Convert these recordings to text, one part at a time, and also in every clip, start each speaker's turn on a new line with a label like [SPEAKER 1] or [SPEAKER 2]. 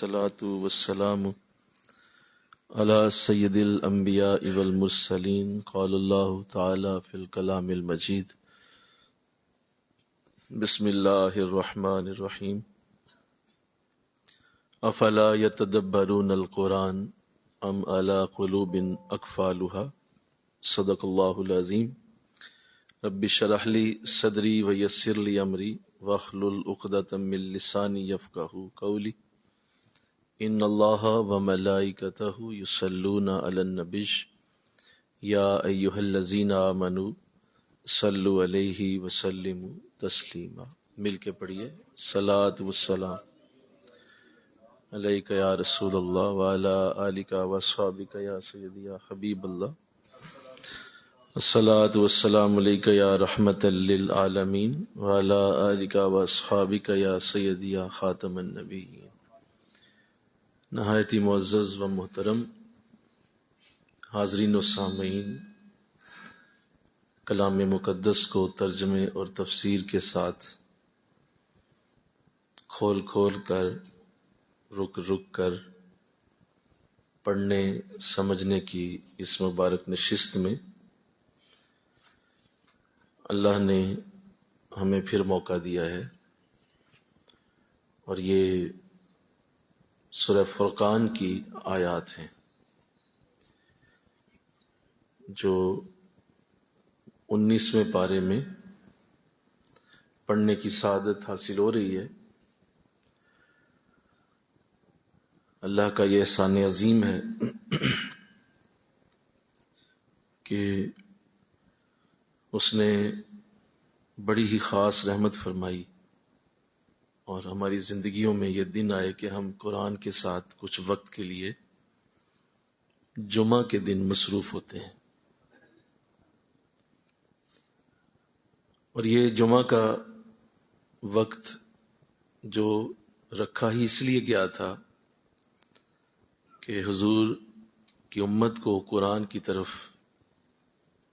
[SPEAKER 1] والصلاة والسلام على سید الانبیاء والمرسلین قال اللہ تعالی فی الکلام المجید بسم اللہ الرحمن الرحیم افلا یتدبرون القرآن ام علی قلوب اقفالها صدق اللہ العظیم رب اشرح لی صدری ویسر لی امری واحلل عقدۃ من لسانی یفقہوا قولی ان اللہ وملائکتہ یصلون علی النبی یا ایہا الذین آمنوا صلوا علیہ وسلموا تسلیما۔ مل کے پڑھیے صلاۃ والسلام علیک یا رسول اللہ وعلی آلک واصحابک یا سیدی یا حبیب اللہ، الصلاۃ والسلام علیک یا رحمۃ للعالمین وعلی آلک واصحابک یا سیدی یا خاتم النبیین۔ نہایت ہی معزز و محترم حاضرین و سامعین، کلام مقدس کو ترجمے اور تفسیر کے ساتھ کھول کھول کر رک رک کر پڑھنے سمجھنے کی اس مبارک نشست میں اللہ نے ہمیں پھر موقع دیا ہے، اور یہ سورہ فرقان کی آیات ہیں جو 19ویں پارے میں پڑھنے کی سعادت حاصل ہو رہی ہے۔ اللہ کا یہ احسان عظیم ہے کہ اس نے بڑی ہی خاص رحمت فرمائی اور ہماری زندگیوں میں یہ دن آئے کہ ہم قرآن کے ساتھ کچھ وقت کے لیے جمعہ کے دن مصروف ہوتے ہیں، اور یہ جمعہ کا وقت جو رکھا ہی اس لیے گیا تھا کہ حضور کی امت کو قرآن کی طرف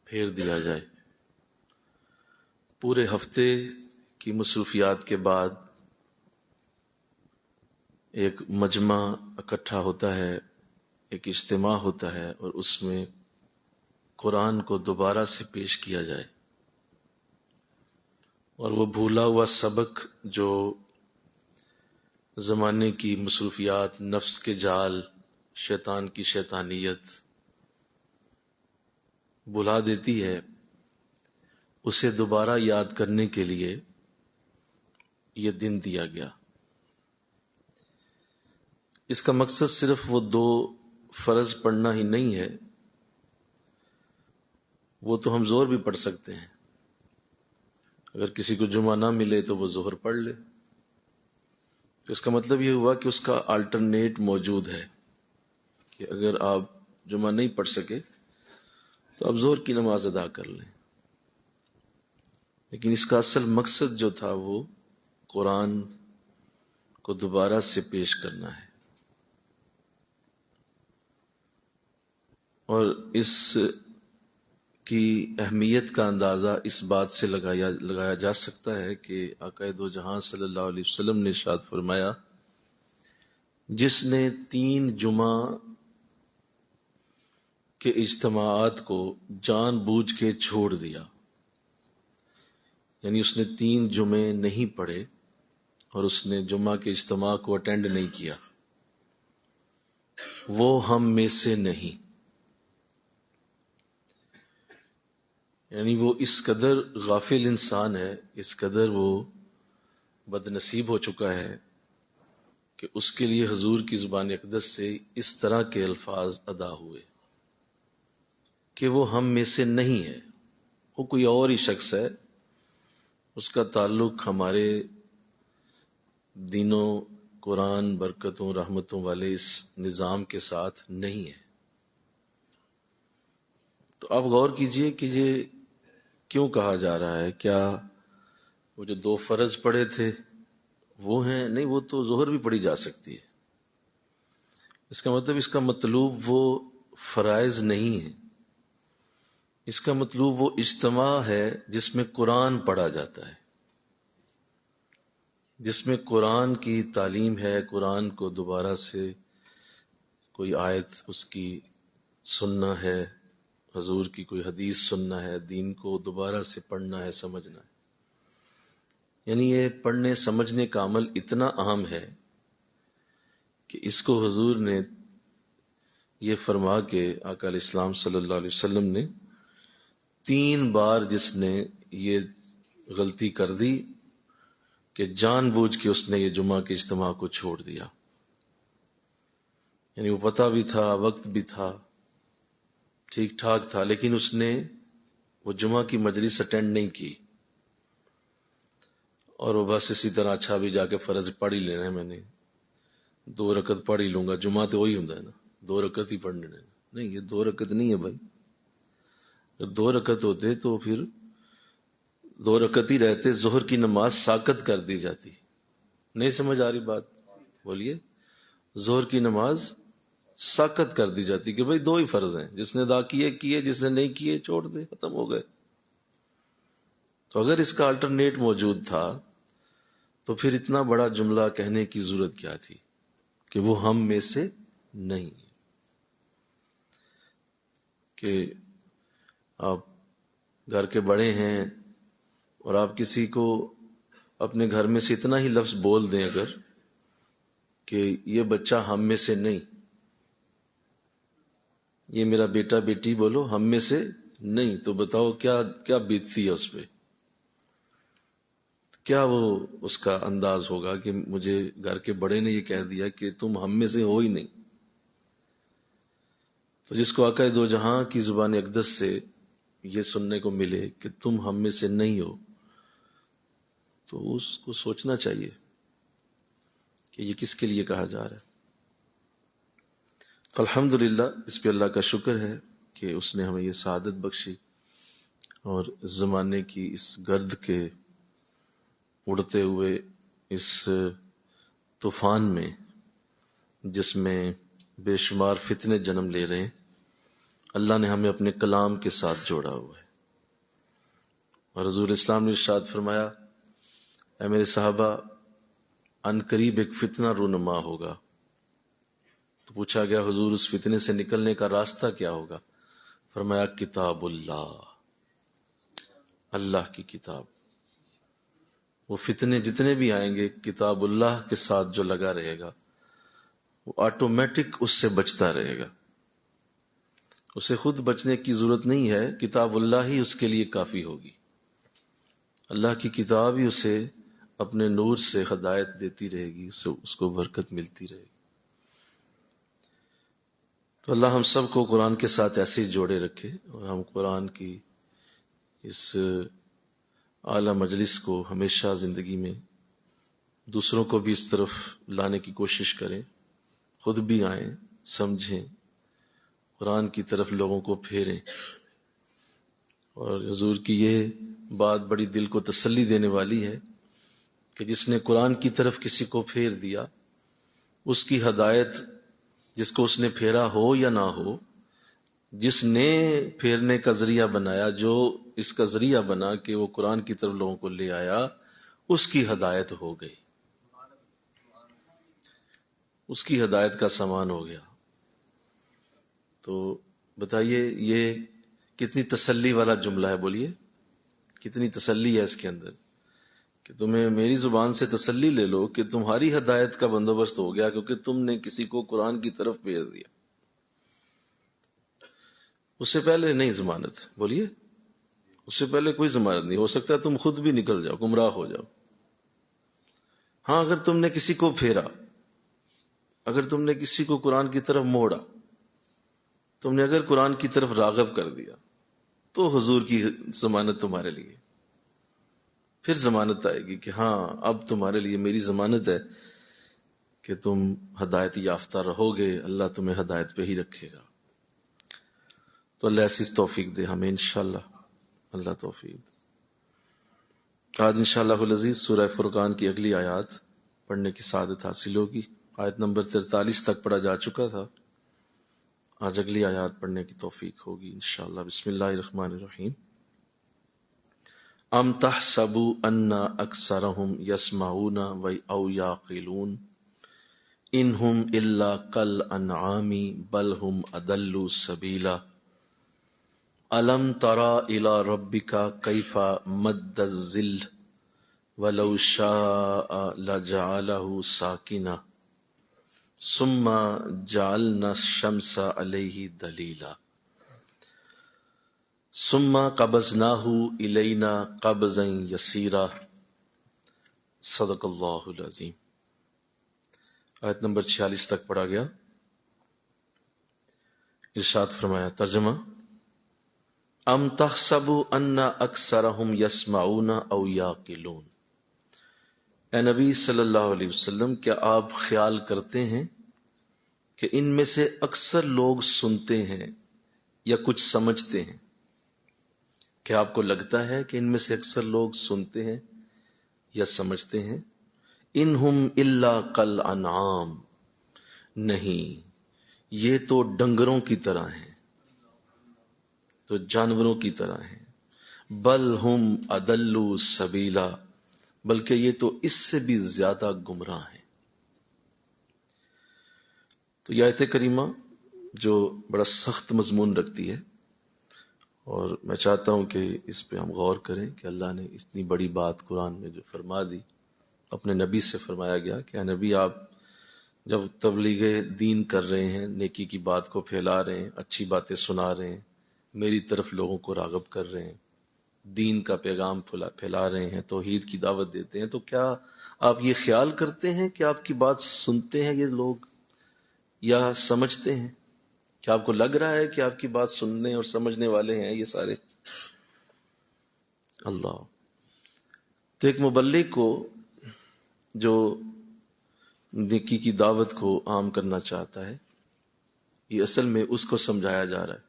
[SPEAKER 1] پھیر دیا جائے۔ پورے ہفتے کی مصروفیات کے بعد ایک مجمع اکٹھا ہوتا ہے، ایک اجتماع ہوتا ہے، اور اس میں قرآن کو دوبارہ سے پیش کیا جائے، اور وہ بھولا ہوا سبق جو زمانے کی مصروفیات، نفس کے جال، شیطان کی شیطانیت بھلا دیتی ہے، اسے دوبارہ یاد کرنے کے لیے یہ دن دیا گیا۔ اس کا مقصد صرف وہ 2 فرض پڑھنا ہی نہیں ہے، وہ تو ہم زور بھی پڑھ سکتے ہیں، اگر کسی کو جمعہ نہ ملے تو وہ ظہر پڑھ لے، تو اس کا مطلب یہ ہوا کہ اس کا آلٹرنیٹ موجود ہے، کہ اگر آپ جمعہ نہیں پڑھ سکے تو آپ ظہر کی نماز ادا کر لیں۔ لیکن اس کا اصل مقصد جو تھا وہ قرآن کو دوبارہ سے پیش کرنا ہے، اور اس کی اہمیت کا اندازہ اس بات سے لگایا جا سکتا ہے کہ آقا دو جہاں صلی اللہ علیہ وسلم نے ارشاد فرمایا، جس نے 3 جمعہ کے اجتماعات کو جان بوجھ کے چھوڑ دیا، یعنی اس نے 3 جمعے نہیں پڑھے اور اس نے جمعہ کے اجتماع کو اٹینڈ نہیں کیا، وہ ہم میں سے نہیں، یعنی وہ اس قدر غافل انسان ہے، اس قدر وہ بد نصیب ہو چکا ہے کہ اس کے لیے حضور کی زبان اقدس سے اس طرح کے الفاظ ادا ہوئے کہ وہ ہم میں سے نہیں ہے، وہ کوئی اور ہی شخص ہے، اس کا تعلق ہمارے دینوں، قرآن، برکتوں، رحمتوں والے اس نظام کے ساتھ نہیں ہے۔ تو آپ غور کیجئے کہ یہ کیوں کہا جا رہا ہے؟ کیا وہ جو 2 فرض پڑے تھے وہ ہیں؟ نہیں، وہ تو ظہر بھی پڑھی جا سکتی ہے۔ اس کا مطلب، اس کا مطلوب وہ فرائض نہیں ہے، اس کا مطلوب وہ اجتماع ہے جس میں قرآن پڑھا جاتا ہے۔ جس میں قرآن کی تعلیم ہے، قرآن کو دوبارہ سے کوئی آیت اس کی سننا ہے، حضور کی کوئی حدیث سننا ہے، دین کو دوبارہ سے پڑھنا ہے، سمجھنا ہے. یعنی یہ پڑھنے سمجھنے کا عمل اتنا اہم ہے کہ اس کو حضور نے یہ فرما کے، آقا علیہ السلام صلی اللہ علیہ وسلم نے 3 بار جس نے یہ غلطی کر دی کہ جان بوجھ کے اس نے یہ جمعہ کے اجتماع کو چھوڑ دیا. یعنی وہ پتہ بھی تھا، وقت بھی تھا، ٹھیک ٹھاک تھا، لیکن اس نے وہ جمعہ کی مجلس اٹینڈ نہیں کی، اور وہ بس اسی طرح اچھا بھی جا کے فرض پڑھ ہی لینا ہے، میں نے 2 رکعت پڑھ ہی لوں گا، جمعہ تو وہی ہوتا ہے نا، 2 رکعت ہی پڑھنے دینا. نہیں، یہ 2 رکعت نہیں ہے بھائی. اگر 2 رکعت ہوتے تو پھر 2 رکعت ہی رہتے، ظہر کی نماز ساقط کر دی جاتی. نہیں سمجھ آ رہی بات؟ بولیے. ظہر کی نماز ساقط کر دی جاتی کہ بھائی 2 ہی فرض ہیں، جس نے ادا کیے کیے، جس نے نہیں کیے چھوڑ دے، ختم ہو گئے. تو اگر اس کا الٹرنیٹ موجود تھا تو پھر اتنا بڑا جملہ کہنے کی ضرورت کیا تھی کہ وہ ہم میں سے نہیں. کہ آپ گھر کے بڑے ہیں اور آپ کسی کو اپنے گھر میں سے اتنا ہی لفظ بول دیں اگر کہ یہ بچہ ہم میں سے نہیں، یہ میرا بیٹا بیٹی بولو ہم میں سے نہیں، تو بتاؤ کیا کیا بیتتی ہے اس پہ، کیا وہ اس کا انداز ہوگا کہ مجھے گھر کے بڑے نے یہ کہہ دیا کہ تم ہم میں سے ہو ہی نہیں. تو جس کو آقا دو جہاں کی زبان اقدس سے یہ سننے کو ملے کہ تم ہم میں سے نہیں ہو، تو اس کو سوچنا چاہیے کہ یہ کس کے لیے کہا جا رہا ہے. الحمدللہ، اس پہ اللہ کا شکر ہے کہ اس نے ہمیں یہ سعادت بخشی، اور اس زمانے کی اس گرد کے اڑتے ہوئے اس طوفان میں جس میں بے شمار فتنے جنم لے رہے ہیں، اللہ نے ہمیں اپنے کلام کے ساتھ جوڑا ہوا ہے. اور حضور اسلام نے ارشاد فرمایا، اے میرے صحابہ، ان قریب ایک فتنہ رونما ہوگا. تو پوچھا گیا حضور اس فتنے سے نکلنے کا راستہ کیا ہوگا؟ فرمایا کتاب اللہ، اللہ کی کتاب. وہ فتنے جتنے بھی آئیں گے کتاب اللہ کے ساتھ جو لگا رہے گا وہ آٹومیٹک اس سے بچتا رہے گا، اسے خود بچنے کی ضرورت نہیں ہے، کتاب اللہ ہی اس کے لیے کافی ہوگی. اللہ کی کتاب ہی اسے اپنے نور سے ہدایت دیتی رہے گی، اس کو برکت ملتی رہے گی. تو اللہ ہم سب کو قرآن کے ساتھ ایسے ہی جوڑے رکھے، اور ہم قرآن کی اس اعلیٰ مجلس کو ہمیشہ زندگی میں دوسروں کو بھی اس طرف لانے کی کوشش کریں، خود بھی آئیں، سمجھیں، قرآن کی طرف لوگوں کو پھیریں. اور حضور کی یہ بات بڑی دل کو تسلی دینے والی ہے کہ جس نے قرآن کی طرف کسی کو پھیر دیا، اس کی ہدایت، جس کو اس نے پھیرا ہو یا نہ ہو، جس نے پھیرنے کا ذریعہ بنایا، جو اس کا ذریعہ بنا کہ وہ قرآن کی طرف لوگوں کو لے آیا، اس کی ہدایت ہو گئی، اس کی ہدایت کا سامان ہو گیا. تو بتائیے یہ کتنی تسلی والا جملہ ہے، بولیے کتنی تسلی ہے اس کے اندر، کہ تمہیں میری زبان سے تسلی لے لو کہ تمہاری ہدایت کا بندوبست ہو گیا کیونکہ تم نے کسی کو قرآن کی طرف بھیج دیا. اس سے پہلے نہیں ضمانت، بولیے اس سے پہلے کوئی ضمانت نہیں. ہو سکتا ہے تم خود بھی نکل جاؤ، گمراہ ہو جاؤ. ہاں اگر تم نے کسی کو پھیرا، اگر تم نے کسی کو قرآن کی طرف موڑا، تم نے اگر قرآن کی طرف راغب کر دیا، تو حضور کی ضمانت تمہارے لیے، پھر ضمانت آئے گی کہ ہاں اب تمہارے لیے میری ضمانت ہے کہ تم ہدایت یافتہ رہو گے، اللہ تمہیں ہدایت پہ ہی رکھے گا. تو اللہ ایسی توفیق دے ہمیں انشاءاللہ، اللہ توفیق. آج انشاءاللہ العزیز سورہ فرقان کی اگلی آیات پڑھنے کی سعادت حاصل ہوگی. آیت نمبر 43 تک پڑھا جا چکا تھا، آج اگلی آیات پڑھنے کی توفیق ہوگی انشاءاللہ. بسم اللہ الرحمن الرحیم. ام تحسبوا ان اکثرهم یسمعون او یعقلون انہم الا کالانعام بل هم اضل سبیلا الم تری الی ربک کیف مد الظل ولو شاء لجعله ساکنا ثم جعلنا الشمس علیہ دلیلا ثم قبضناہ الینا قبضا یسیرا صدق اللہ العظیم۔ آیت نمبر 46 تک پڑھا گیا۔ ارشاد فرمایا، ترجمہ: ام تحسبوا ان اکثرهم یسمعون او یعقلون، اے نبی صلی اللہ علیہ وسلم، کیا آپ خیال کرتے ہیں کہ ان میں سے اکثر لوگ سنتے ہیں یا کچھ سمجھتے ہیں؟ کیا آپ کو لگتا ہے کہ ان میں سے اکثر لوگ سنتے ہیں یا سمجھتے ہیں؟ انہم الا کالانعام، نہیں، یہ تو ڈنگروں کی طرح ہیں، تو جانوروں کی طرح ہیں۔ بل ہم اضل سبیلا، بلکہ یہ تو اس سے بھی زیادہ گمراہ ہیں۔ تو یہ آیت کریمہ جو بڑا سخت مضمون رکھتی ہے، اور میں چاہتا ہوں کہ اس پہ ہم غور کریں کہ اللہ نے اتنی بڑی بات قرآن میں جو فرما دی، اپنے نبی سے فرمایا گیا کہ اے نبی، آپ جب تبلیغ دین کر رہے ہیں، نیکی کی بات کو پھیلا رہے ہیں، اچھی باتیں سنا رہے ہیں، میری طرف لوگوں کو راغب کر رہے ہیں، دین کا پیغام پھیلا رہے ہیں، توحید کی دعوت دیتے ہیں، تو کیا آپ یہ خیال کرتے ہیں کہ آپ کی بات سنتے ہیں یہ لوگ یا سمجھتے ہیں؟ کیا آپ کو لگ رہا ہے کہ آپ کی بات سننے اور سمجھنے والے ہیں یہ سارے؟ اللہ! تو ایک مبلغ کو جو نیکی کی دعوت کو عام کرنا چاہتا ہے، یہ اصل میں اس کو سمجھایا جا رہا ہے،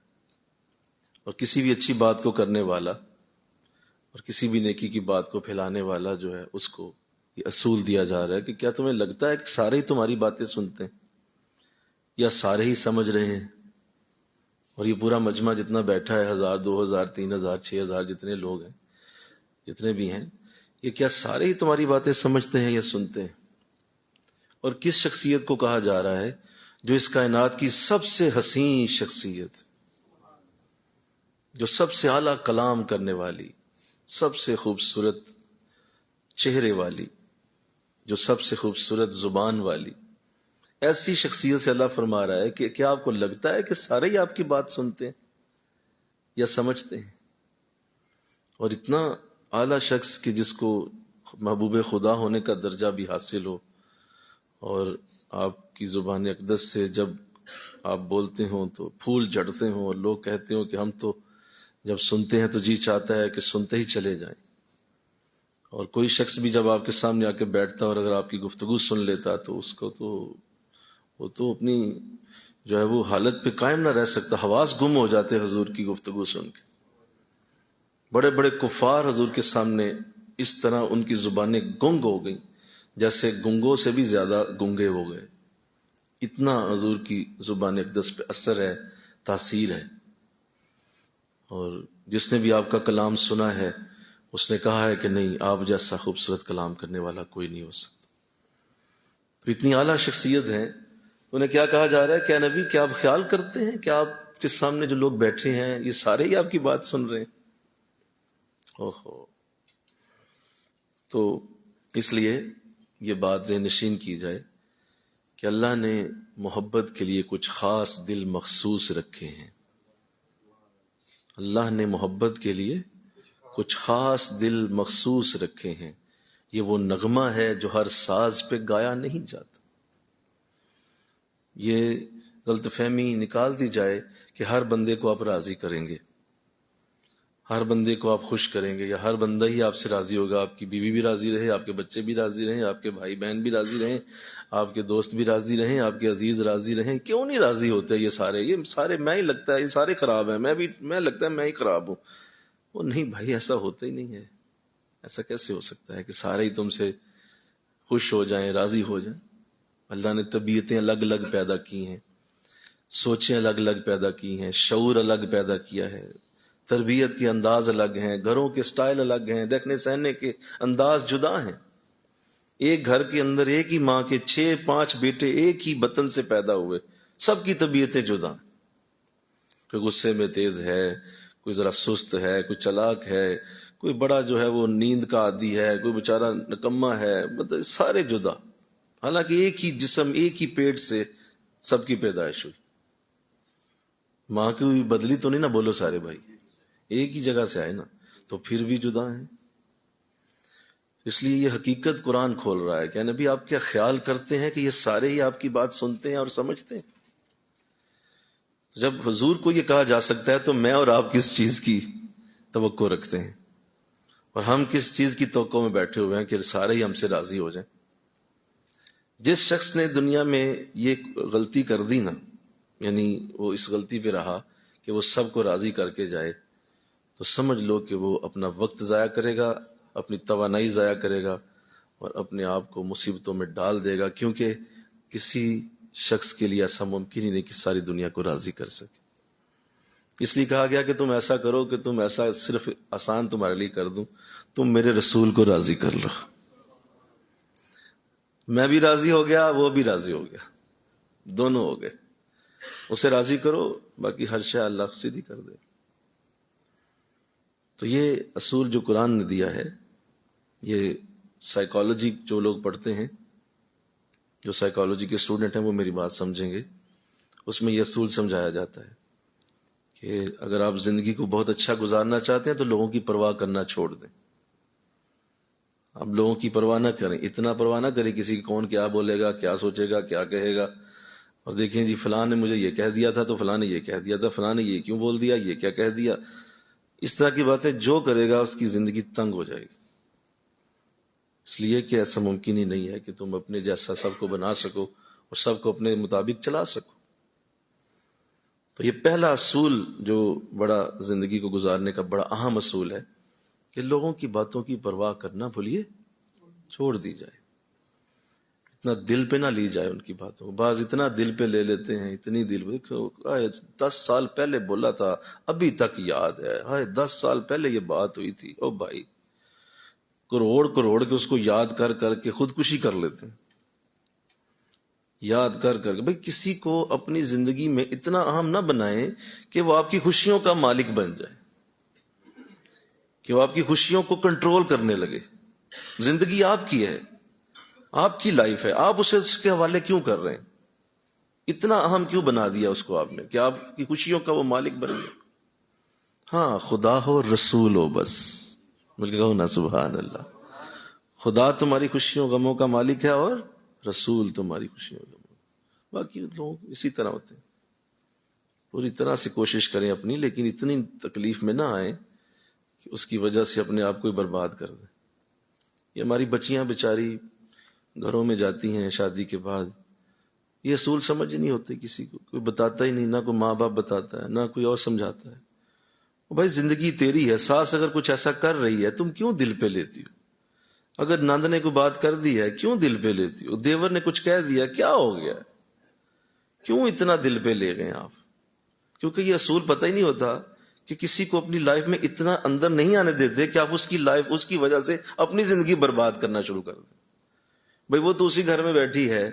[SPEAKER 1] اور کسی بھی اچھی بات کو کرنے والا اور کسی بھی نیکی کی بات کو پھیلانے والا جو ہے، اس کو یہ اصول دیا جا رہا ہے کہ کیا تمہیں لگتا ہے کہ سارے ہی تمہاری باتیں سنتے ہیں یا سارے ہی سمجھ رہے ہیں؟ اور یہ پورا مجمع جتنا بیٹھا ہے، 1000 2000 3000 6000 جتنے لوگ ہیں، جتنے بھی ہیں، یہ کیا سارے ہی تمہاری باتیں سمجھتے ہیں یا سنتے ہیں؟ اور کس شخصیت کو کہا جا رہا ہے؟ جو اس کائنات کی سب سے حسین شخصیت، جو سب سے اعلیٰ کلام کرنے والی، سب سے خوبصورت چہرے والی، جو سب سے خوبصورت زبان والی، ایسی شخصیت سے اللہ فرما رہا ہے کہ کیا آپ کو لگتا ہے کہ سارے ہی آپ کی بات سنتے ہیں یا سمجھتے ہیں؟ اور اتنا اعلیٰ شخص کہ جس کو محبوب خدا ہونے کا درجہ بھی حاصل ہو، اور آپ کی زبان اقدس سے جب آپ بولتے ہوں تو پھول جھڑتے ہوں، اور لوگ کہتے ہوں کہ ہم تو جب سنتے ہیں تو جی چاہتا ہے کہ سنتے ہی چلے جائیں۔ اور کوئی شخص بھی جب آپ کے سامنے آ کے بیٹھتا اور اگر آپ کی گفتگو سن لیتا تو اس کو تو وہ تو اپنی جو ہے وہ حالت پہ قائم نہ رہ سکتا، حواس گم ہو جاتے حضور کی گفتگو سن کے۔ بڑے بڑے کفار حضور کے سامنے اس طرح ان کی زبانیں گنگ ہو گئیں جیسے گنگوں سے بھی زیادہ گنگے ہو گئے، اتنا حضور کی زبان اقدس پہ اثر ہے، تاثیر ہے۔ اور جس نے بھی آپ کا کلام سنا ہے اس نے کہا ہے کہ نہیں، آپ جیسا خوبصورت کلام کرنے والا کوئی نہیں ہو سکتا۔ تو اتنی اعلیٰ شخصیت ہے، تو انہیں کیا کہا جا رہا ہے کہ اے نبی، کیا آپ خیال کرتے ہیں کہ آپ کے سامنے جو لوگ بیٹھے ہیں یہ سارے ہی آپ کی بات سن رہے ہیں؟ اوہو! تو اس لیے یہ بات ذہن نشین کی جائے کہ اللہ نے محبت کے لیے کچھ خاص دل مخصوص رکھے ہیں۔ اللہ نے محبت کے لیے کچھ خاص دل مخصوص رکھے ہیں۔ یہ وہ نغمہ ہے جو ہر ساز پہ گایا نہیں جاتا۔ یہ غلط فہمی نکال دی جائے کہ ہر بندے کو آپ راضی کریں گے، ہر بندے کو آپ خوش کریں گے، یا ہر بندہ ہی آپ سے راضی ہوگا، آپ کی بیوی بھی راضی رہے، آپ کے بچے بھی راضی رہیں، آپ کے بھائی بہن بھی راضی رہیں، آپ کے دوست بھی راضی رہیں، آپ کے عزیز راضی رہیں۔ کیوں نہیں راضی ہوتے یہ سارے میں ہی لگتا ہے یہ سارے خراب ہیں، میں لگتا ہے میں ہی خراب ہوں۔ وہ نہیں بھائی، ایسا ہوتا ہی نہیں ہے۔ ایسا کیسے ہو سکتا ہے کہ سارے ہی تم سے خوش ہو جائیں، راضی ہو جائیں؟ اللہ نے طبیعتیں الگ الگ پیدا کی ہیں، سوچیں الگ الگ پیدا کی ہیں، شعور الگ پیدا کیا ہے، تربیت کے انداز الگ ہیں، گھروں کے سٹائل الگ ہیں، رکھنے سہنے کے انداز جدا ہیں. ایک گھر کے اندر ایک ہی ماں کے 6-5 بیٹے ایک ہی بطن سے پیدا ہوئے، سب کی طبیعتیں جدا ہیں. کوئی غصے میں تیز ہے، کوئی ذرا سست ہے، کوئی چلاک ہے، کوئی بڑا جو ہے وہ نیند کا عادی ہے، کوئی بیچارہ نکما ہے، مطلب سارے جدا. حالانکہ ایک ہی جسم، ایک ہی پیٹ سے سب کی پیدائش ہوئی. ماں کی بدلی تو نہیں نا، بولو سارے بھائی، ایک ہی جگہ سے آئے نا، تو پھر بھی جدا ہیں. اس لیے یہ حقیقت قرآن کھول رہا ہے کہ نبی آپ کیا خیال کرتے ہیں کہ یہ سارے ہی آپ کی بات سنتے ہیں اور سمجھتے ہیں؟ جب حضور کو یہ کہا جا سکتا ہے تو میں اور آپ کس چیز کی توقع رکھتے ہیں، اور ہم کس چیز کی توقع میں بیٹھے ہوئے ہیں کہ سارے ہی ہم سے راضی ہو جائیں. جس شخص نے دنیا میں یہ غلطی کر دی نا، یعنی وہ اس غلطی پہ رہا کہ وہ سب کو راضی کر کے جائے، تو سمجھ لو کہ وہ اپنا وقت ضائع کرے گا، اپنی توانائی ضائع کرے گا، اور اپنے آپ کو مصیبتوں میں ڈال دے گا، کیونکہ کسی شخص کے لیے ایسا ممکن ہی نہیں کہ ساری دنیا کو راضی کر سکے. اس لیے کہا گیا کہ تم ایسا کرو کہ تم ایسا صرف آسان تمہارے لیے کر دوں، تم میرے رسول کو راضی کر لو. میں بھی راضی ہو گیا، وہ بھی راضی ہو گیا، دونوں ہو گئے. اسے راضی کرو، باقی ہر شے اللہ سیدھی کر دے. تو یہ اصول جو قرآن نے دیا ہے، یہ سائیکالوجی جو لوگ پڑھتے ہیں، جو سائیکالوجی کے اسٹوڈنٹ ہیں، وہ میری بات سمجھیں گے. اس میں یہ اصول سمجھایا جاتا ہے کہ اگر آپ زندگی کو بہت اچھا گزارنا چاہتے ہیں تو لوگوں کی پرواہ کرنا چھوڑ دیں. آپ لوگوں کی پرواہ نہ کریں، اتنا پرواہ نہ کریں کسی کی کون کیا بولے گا، کیا سوچے گا، کیا کہے گا. اور دیکھیں جی فلاں نے مجھے یہ کہہ دیا تھا، تو فلاں نے یہ کہہ دیا تھا، فلاں نے یہ کیوں بول دیا، یہ کیا کہہ دیا. اس طرح کی باتیں جو کرے گا اس کی زندگی تنگ ہو جائے گی. اس لیے کہ ایسا ممکن ہی نہیں ہے کہ تم اپنے جیسا سب کو بنا سکو اور سب کو اپنے مطابق چلا سکو. تو یہ پہلا اصول جو بڑا زندگی کو گزارنے کا بڑا اہم اصول ہے کہ لوگوں کی باتوں کی پرواہ کرنا بھولیے، چھوڑ دی جائے. اتنا دل پہ نہ لی جائے ان کی باتوں. بعض اتنا دل پہ لے لیتے ہیں، اتنی دل پہ، 10 سال پہلے بولا تھا ابھی تک یاد ہے، 10 سال پہلے یہ بات ہوئی تھی. او بھائی، کروڑ کے اس کو یاد کر کر کے خودکشی کر لیتے ہیں. یاد کر کر کے بھائی کسی کو اپنی زندگی میں اتنا اہم نہ بنائیں کہ وہ آپ کی خوشیوں کا مالک بن جائے، کہ وہ آپ کی خوشیوں کو کنٹرول کرنے لگے. زندگی آپ کی ہے، آپ کی لائف ہے، آپ اسے اس کے حوالے کیوں کر رہے ہیں؟ اتنا اہم کیوں بنا دیا اس کو آپ نے کہ آپ کی خوشیوں کا وہ مالک بن گئے؟ ہاں، خدا ہو رسول ہو، بس مل کے کہو نا سبحان اللہ. خدا تمہاری خوشیوں غموں کا مالک ہے اور رسول تمہاری خوشیوں غموں. باقی لوگ اسی طرح ہوتے ہیں. پوری طرح سے کوشش کریں اپنی، لیکن اتنی تکلیف میں نہ آئیں کہ اس کی وجہ سے اپنے آپ کو ہی برباد کر دیں. یہ ہماری بچیاں بیچاری گھروں میں جاتی ہیں شادی کے بعد، یہ اصول سمجھ نہیں ہوتے کسی کو، کوئی بتاتا ہی نہیں، نہ کوئی ماں باپ بتاتا ہے، نہ کوئی اور سمجھاتا ہے. بھائی زندگی تیری ہے، ساس اگر کچھ ایسا کر رہی ہے تم کیوں دل پہ لیتی ہو؟ اگر نند نے کوئی بات کر دی ہے کیوں دل پہ لیتی ہو؟ دیور نے کچھ کہہ دیا کیا ہو گیا؟ کیوں اتنا دل پہ لے گئے آپ؟ کیونکہ یہ اصول پتہ ہی نہیں ہوتا کہ کسی کو اپنی لائف میں اتنا اندر نہیں آنے دیتے کہ آپ اس کی لائف، اس کی وجہ سے اپنی زندگی برباد کرنا شروع کر دیں. بھئی وہ تو اسی گھر میں بیٹھی ہے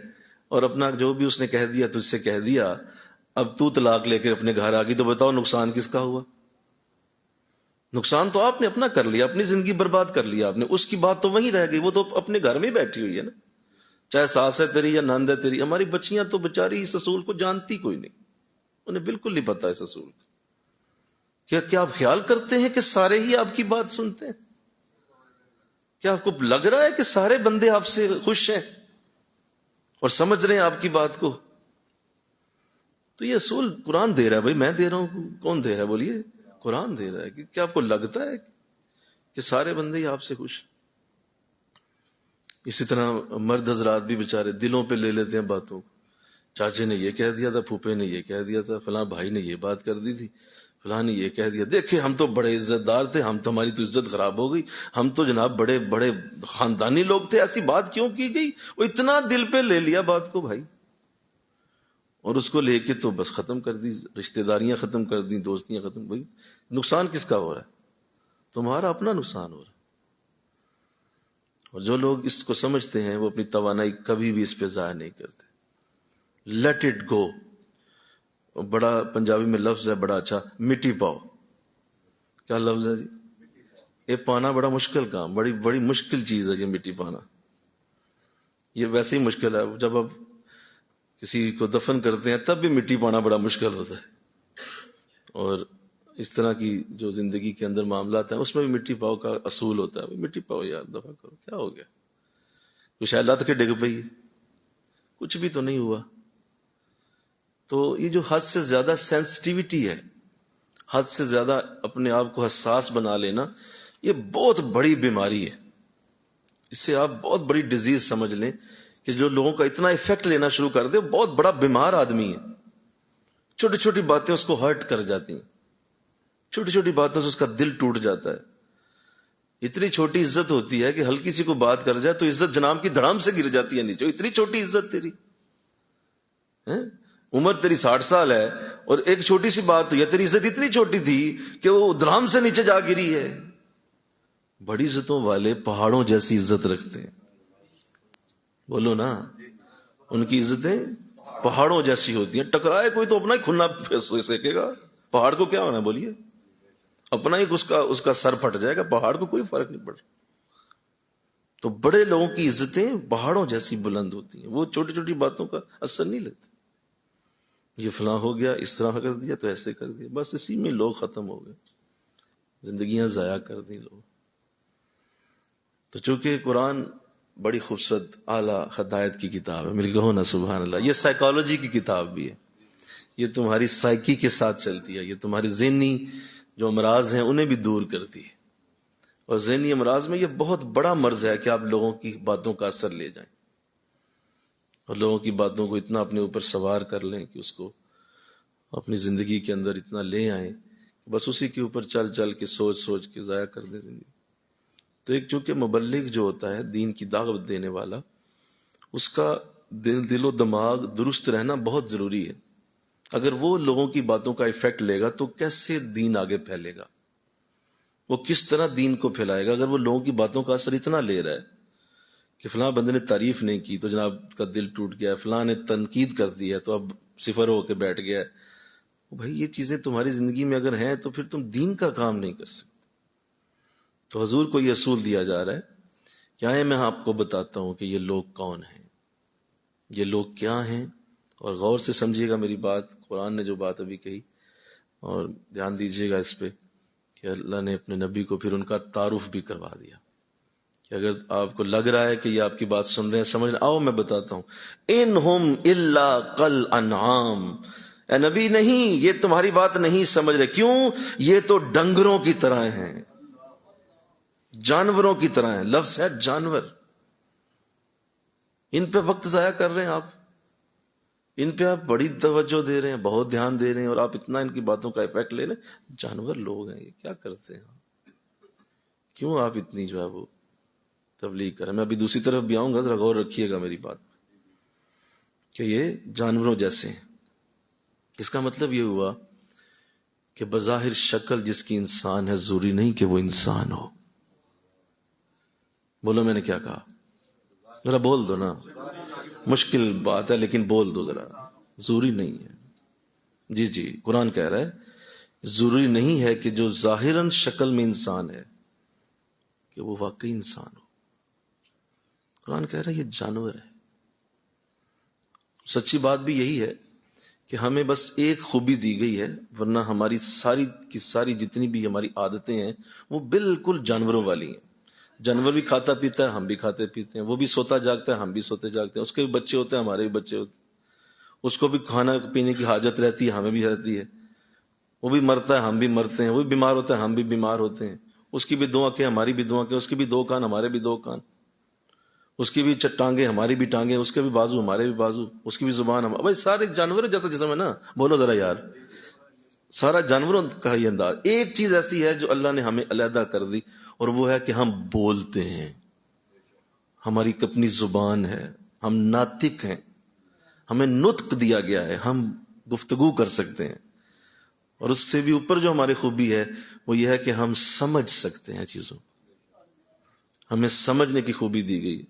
[SPEAKER 1] اور اپنا جو بھی اس نے کہہ دیا تجھ سے کہہ دیا، اب تو طلاق لے کے اپنے گھر آ گئی، تو بتاؤ نقصان کس کا ہوا؟ نقصان تو آپ نے اپنا کر لیا، اپنی زندگی برباد کر لیا آپ نے. اس کی بات تو وہیں رہ گئی، وہ تو اپنے گھر میں ہی بیٹھی ہوئی ہے نا، چاہے ساس ہے تیری یا نند ہے تیری. ہماری بچیاں تو بیچاری اس اصول کو جانتی کوئی نہیں، انہیں بالکل نہیں پتا اس اصول کو. کیا آپ خیال کرتے ہیں کہ سارے ہی آپ کی بات سنتے ہیں؟ کیا آپ کو لگ رہا ہے کہ سارے بندے آپ سے خوش ہیں اور سمجھ رہے ہیں آپ کی بات کو؟ تو یہ اصول قرآن دے رہا ہے. بھائی میں دے رہا ہوں، کون دے رہا ہے بولیے؟ قرآن دے رہا ہے. کہ کیا آپ کو لگتا ہے کہ سارے بندے ہی آپ سے خوش؟ اسی طرح مرد حضرات بھی بیچارے دلوں پہ لے لیتے ہیں باتوں کو. چاچے نے یہ کہہ دیا تھا، پھوپھے نے یہ کہہ دیا تھا، فلاں بھائی نے یہ بات کر دی تھی، فلاں نے یہ کہہ دیا. دیکھیں ہم تو بڑے عزت دار تھے، ہم تو، ہماری تو عزت خراب ہو گئی، ہم تو جناب بڑے بڑے خاندانی لوگ تھے، ایسی بات کیوں کی گئی؟ وہ اتنا دل پہ لے لیا بات کو. بھائی اور اس کو لے کے تو بس ختم کر دی، رشتہ داریاں ختم کر دی، دوستیاں ختم. بھائی نقصان کس کا ہو رہا ہے؟ تمہارا اپنا نقصان ہو رہا ہے. اور جو لوگ اس کو سمجھتے ہیں وہ اپنی توانائی کبھی بھی اس پہ ضائع نہیں کرتے. Late it go. بڑا پنجابی میں لفظ ہے بڑا اچھا، مٹی پاؤ. کیا لفظ ہے جی؟ یہ پانا بڑا مشکل کام، بڑی بڑی مشکل چیز ہے یہ مٹی پانا. یہ ویسے ہی مشکل ہے، جب آپ کسی کو دفن کرتے ہیں تب بھی مٹی پانا بڑا مشکل ہوتا ہے. اور اس طرح کی جو زندگی کے اندر معاملات ہیں اس میں بھی مٹی پاؤ کا اصول ہوتا ہے. مٹی پاؤ یار، دفع کرو، کیا ہو گیا؟ کچھ لت کے ڈگ پئی، کچھ بھی تو نہیں ہوا. تو یہ جو حد سے زیادہ سینسٹیوٹی ہے، حد سے زیادہ اپنے آپ کو حساس بنا لینا، یہ بہت بڑی بیماری ہے. اس سے آپ بہت بڑی ڈیزیز سمجھ لیں کہ جو لوگوں کا اتنا افیکٹ لینا شروع کر دے، بہت بڑا بیمار آدمی ہے. چھوٹی چھوٹی باتیں اس کو ہرٹ کر جاتی ہیں، چھوٹی چھوٹی باتوں سے اس کا دل ٹوٹ جاتا ہے. اتنی چھوٹی عزت ہوتی ہے کہ ہلکی سی کو بات کر جائے تو عزت جناب کی دھڑام سے گر جاتی ہے نیچے. اتنی چھوٹی عزت تیری، عمر تیری 60 سال ہے اور ایک چھوٹی سی بات ہوئی ہے، تیری عزت اتنی چھوٹی تھی کہ وہ دھڑام سے نیچے جا گری ہے. بڑی عزتوں والے پہاڑوں جیسی عزت رکھتے ہیں. بولو نا، ان کی عزتیں پہاڑوں جیسی ہوتی ہیں. ٹکرائے کوئی تو اپنا ہی کھنا سیکے گا. پہاڑ کو کیا ہونا ہے بولیے؟ اپنا ہی اس کا سر پھٹ جائے گا، پہاڑ کو کوئی فرق نہیں پڑ. تو بڑے لوگوں کی عزتیں پہاڑوں جیسی بلند ہوتی ہیں. وہ چھوٹی چھوٹی باتوں کا اثر نہیں لیتے. یہ فلاں ہو گیا، اس طرح کر دیا تو ایسے کر دیا، بس اسی میں لوگ ختم ہو گئے، زندگیاں ضائع کر دی لوگ. تو چونکہ قرآن بڑی خوبصورت اعلیٰ ہدایت کی کتاب ہے، مل کہو نا سبحان اللہ. یہ سائیکالوجی کی کتاب بھی ہے، یہ تمہاری سائیکی کے ساتھ چلتی ہے، یہ تمہاری ذہنی جو امراض ہیں انہیں بھی دور کرتی ہے. اور ذہنی امراض میں یہ بہت بڑا مرض ہے کہ آپ لوگوں کی باتوں کا اثر لے جائیں اور لوگوں کی باتوں کو اتنا اپنے اوپر سوار کر لیں کہ اس کو اپنی زندگی کے اندر اتنا لے آئیں بس اسی کے اوپر چل چل کے سوچ سوچ کے ضائع کر دیں زندگی. تو ایک چونکہ مبلغ جو ہوتا ہے، دین کی دعوت دینے والا، اس کا دل و دماغ درست رہنا بہت ضروری ہے. اگر وہ لوگوں کی باتوں کا ایفیکٹ لے گا تو کیسے دین آگے پھیلے گا؟ وہ کس طرح دین کو پھیلائے گا اگر وہ لوگوں کی باتوں کا اثر اتنا لے رہا ہے کہ فلاں بندے نے تعریف نہیں کی تو جناب کا دل ٹوٹ گیا ہے، فلاں نے تنقید کر دی ہے تو اب صفر ہو کے بیٹھ گیا ہے. بھائی یہ چیزیں تمہاری زندگی میں اگر ہیں تو پھر تم دین کا کام نہیں کر سکتے. تو حضور کو یہ اصول دیا جا رہا ہے کہ آئے میں آپ کو بتاتا ہوں کہ یہ لوگ کون ہیں، یہ لوگ کیا ہیں. اور غور سے سمجھیے گا میری بات، قرآن نے جو بات ابھی کہی، اور دھیان دیجیے گا اس پہ کہ اللہ نے اپنے نبی کو پھر ان کا تعارف بھی کروا دیا کہ اگر آپ کو لگ رہا ہے کہ یہ آپ کی بات سن رہے ہیں، سمجھ رہے ہیں، آؤ میں بتاتا ہوں. انہم الا کل انعام، اے نبی نہیں، یہ تمہاری بات نہیں سمجھ رہے. کیوں؟ یہ تو ڈنگروں کی طرح ہیں، جانوروں کی طرح ہیں. لفظ ہے جانور. ان پہ وقت ضائع کر رہے ہیں آپ، ان پہ آپ بڑی توجہ دے رہے ہیں، بہت دھیان دے رہے ہیں، اور آپ اتنا ان کی باتوں کا افیکٹ لے لیں. جانور لوگ ہیں، یہ کیا کرتے ہیں؟ کیوں آپ اتنی جو ہے وہ تبلیغ کریں؟ میں ابھی دوسری طرف بھی آؤں گا، ذرا غور رکھیے گا میری بات کہ یہ جانوروں جیسے ہیں. اس کا مطلب یہ ہوا کہ بظاہر شکل جس کی انسان ہے ضروری نہیں کہ وہ انسان ہو. بولو میں نے کیا کہا؟ ذرا بول دو نا. مشکل بات ہے لیکن بول دو ذرا. ضروری نہیں ہے. جی جی، قرآن کہہ رہا ہے ضروری نہیں ہے کہ جو ظاہراً شکل میں انسان ہے کہ وہ واقعی انسان ہو. قرآن کہہ رہا ہے یہ جانور ہے. سچی بات بھی یہی ہے کہ ہمیں بس ایک خوبی دی گئی ہے، ورنہ ہماری ساری کی ساری جتنی بھی ہماری عادتیں ہیں وہ بالکل جانوروں والی ہیں. جانور بھی کھاتا پیتا ہے، ہم بھی کھاتے پیتے ہیں. وہ بھی سوتا جاگتا ہے، ہم بھی سوتے جاگتے ہیں. اس کے بھی بچے ہوتے ہیں، ہمارے بھی بچے ہوتے ہیں. اس کو بھی کھانا پینے کی حاجت رہتی ہے، ہمیں بھی رہتی ہے. وہ بھی مرتا ہے، ہم بھی مرتے ہیں. وہ بھی بیمار ہوتا ہے، ہم بھی بیمار ہوتے ہیں. اس کی بھی 2 آنکھیں، ہماری بھی 2 آنکھیں. اس کی بھی 2 کان، ہمارے بھی 2 کان. اس کی بھی ٹانگیں، ہماری بھی ٹانگیں. اس کے بھی بازو، ہمارے بھی بازو. اس کی بھی زبان. بھائی سارے جانور جیسا جسم ہے نا. بولو ذرا یار، سارا جانوروں کا یہ انداز. ایک چیز ایسی ہے جو اللہ نے ہمیں علیحدہ کر دی، اور وہ ہے کہ ہم بولتے ہیں. ہماری اپنی زبان ہے، ہم ناطق ہیں. ہمیں نطق دیا گیا ہے، ہم گفتگو کر سکتے ہیں، اور اس سے بھی اوپر جو ہماری خوبی ہے وہ یہ ہے کہ ہم سمجھ سکتے ہیں چیزوں، ہمیں سمجھنے کی خوبی دی گئی۔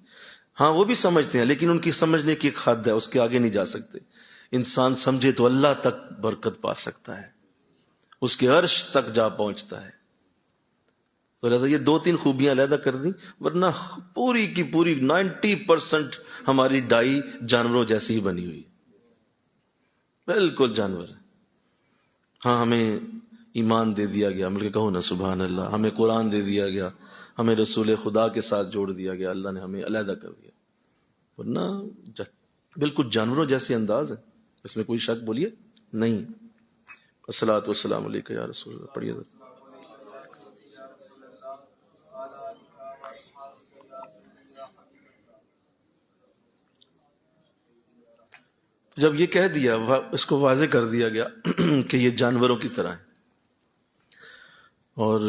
[SPEAKER 1] ہاں وہ بھی سمجھتے ہیں، لیکن ان کی سمجھنے کی ایک حد ہے، اس کے آگے نہیں جا سکتے۔ انسان سمجھے تو اللہ تک برکت پا سکتا ہے، اس کے عرش تک جا پہنچتا ہے۔ تو لہذا یہ 2-3 خوبیاں علیحدہ کر دیں، ورنہ پوری کی پوری 90% ہماری ڈائی جانوروں جیسی ہی بنی ہوئی، بالکل جانور ہے۔ ہاں ہمیں ایمان دے دیا گیا، مل کے کہو نا سبحان اللہ، ہمیں قرآن دے دیا گیا، ہمیں رسول خدا کے ساتھ جوڑ دیا گیا، اللہ نے ہمیں علیحدہ کر دیا، ورنہ بالکل جانوروں جیسے انداز ہے، اس میں کوئی شک بولیے نہیں۔ الصلاۃ والسلام علیک یا رسول اللہ، پڑھیے۔ جب یہ کہہ دیا، اس کو واضح کر دیا گیا کہ یہ جانوروں کی طرح ہے، اور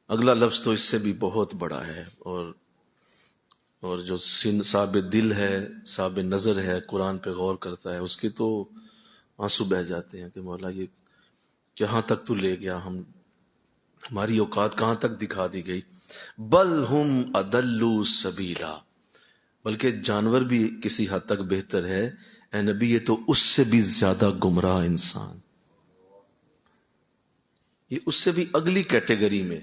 [SPEAKER 1] اگلا لفظ تو اس سے بھی بہت بڑا ہے، اور جو صاحب دل ہے، صاحب نظر ہے، قرآن پہ غور کرتا ہے، اس کے تو آنسو بہ جاتے ہیں کہ مولا یہ کہاں تک تو لے گیا، ہماری اوقات کہاں تک دکھا دی گئی۔ بل ہم اضل سبیلا، بلکہ جانور بھی کسی حد تک بہتر ہے اے نبی، یہ تو اس سے بھی زیادہ گمراہ انسان، یہ اس سے بھی اگلی کیٹیگری میں۔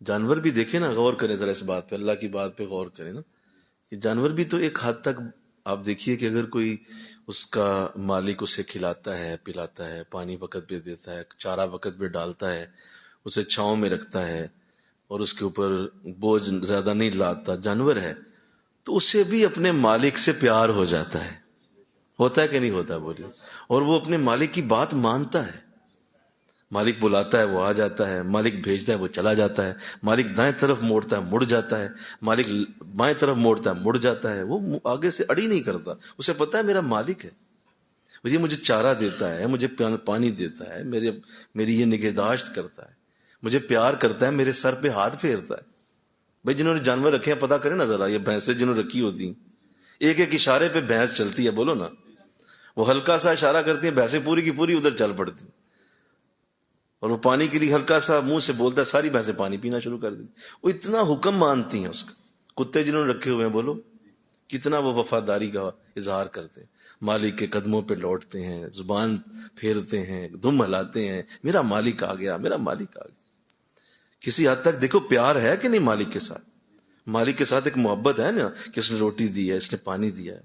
[SPEAKER 1] جانور بھی دیکھیں نا، غور کریں ذرا اس بات پہ، اللہ کی بات پہ غور کریں نا، کہ جانور بھی تو ایک حد تک آپ دیکھیے کہ اگر کوئی اس کا مالک اسے کھلاتا ہے، پلاتا ہے، پانی وقت پہ دیتا ہے، چارہ وقت پہ ڈالتا ہے، اسے چھاؤں میں رکھتا ہے، اور اس کے اوپر بوجھ زیادہ نہیں لاتا، جانور ہے، تو اسے بھی اپنے مالک سے پیار ہو جاتا ہے، ہوتا ہے کہ نہیں ہوتا بولیے، اور وہ اپنے مالک کی بات مانتا ہے۔ مالک بلاتا ہے وہ آ جاتا ہے، مالک بھیجتا ہے وہ چلا جاتا ہے، مالک دائیں طرف موڑتا ہے مڑ جاتا ہے، مالک بائیں طرف موڑتا ہے مڑ جاتا ہے، وہ آگے سے اڑی نہیں کرتا، اسے پتا ہے میرا مالک ہے، یہ مجھے چارہ دیتا ہے، مجھے پانی دیتا ہے، میری یہ نگہداشت کرتا ہے، مجھے پیار کرتا ہے، میرے سر پہ ہاتھ پھیرتا ہے۔ بھائی جنہوں نے جانور رکھے ہیں پتا کریں نا ذرا، یہ بھینسیں جنہوں نے رکھی ہوتی ہیں، ایک ایک اشارے پہ بھینس چلتی ہے، بولو نا، وہ ہلکا سا اشارہ کرتی ہیں، بھینسیں پوری کی پوری ادھر چل پڑتی ہیں، اور وہ پانی کے لیے ہلکا سا منہ سے بولتا ہے، ساری بھینسیں پانی پینا شروع کر دی، وہ اتنا حکم مانتی ہیں اس کا۔ کتے جنہوں نے رکھے ہوئے ہیں، بولو کتنا وہ وفاداری کا اظہار کرتے ہیں، مالک کے قدموں پہ لوٹتے ہیں، زبان پھیرتے ہیں، دم ہلاتے ہیں، میرا مالک آ گیا، میرا مالک آ گیا۔ کسی حد تک دیکھو پیار ہے کہ نہیں مالک کے ساتھ، مالک کے ساتھ ایک محبت ہے نا، کہ اس نے روٹی دی ہے، اس نے پانی دیا ہے،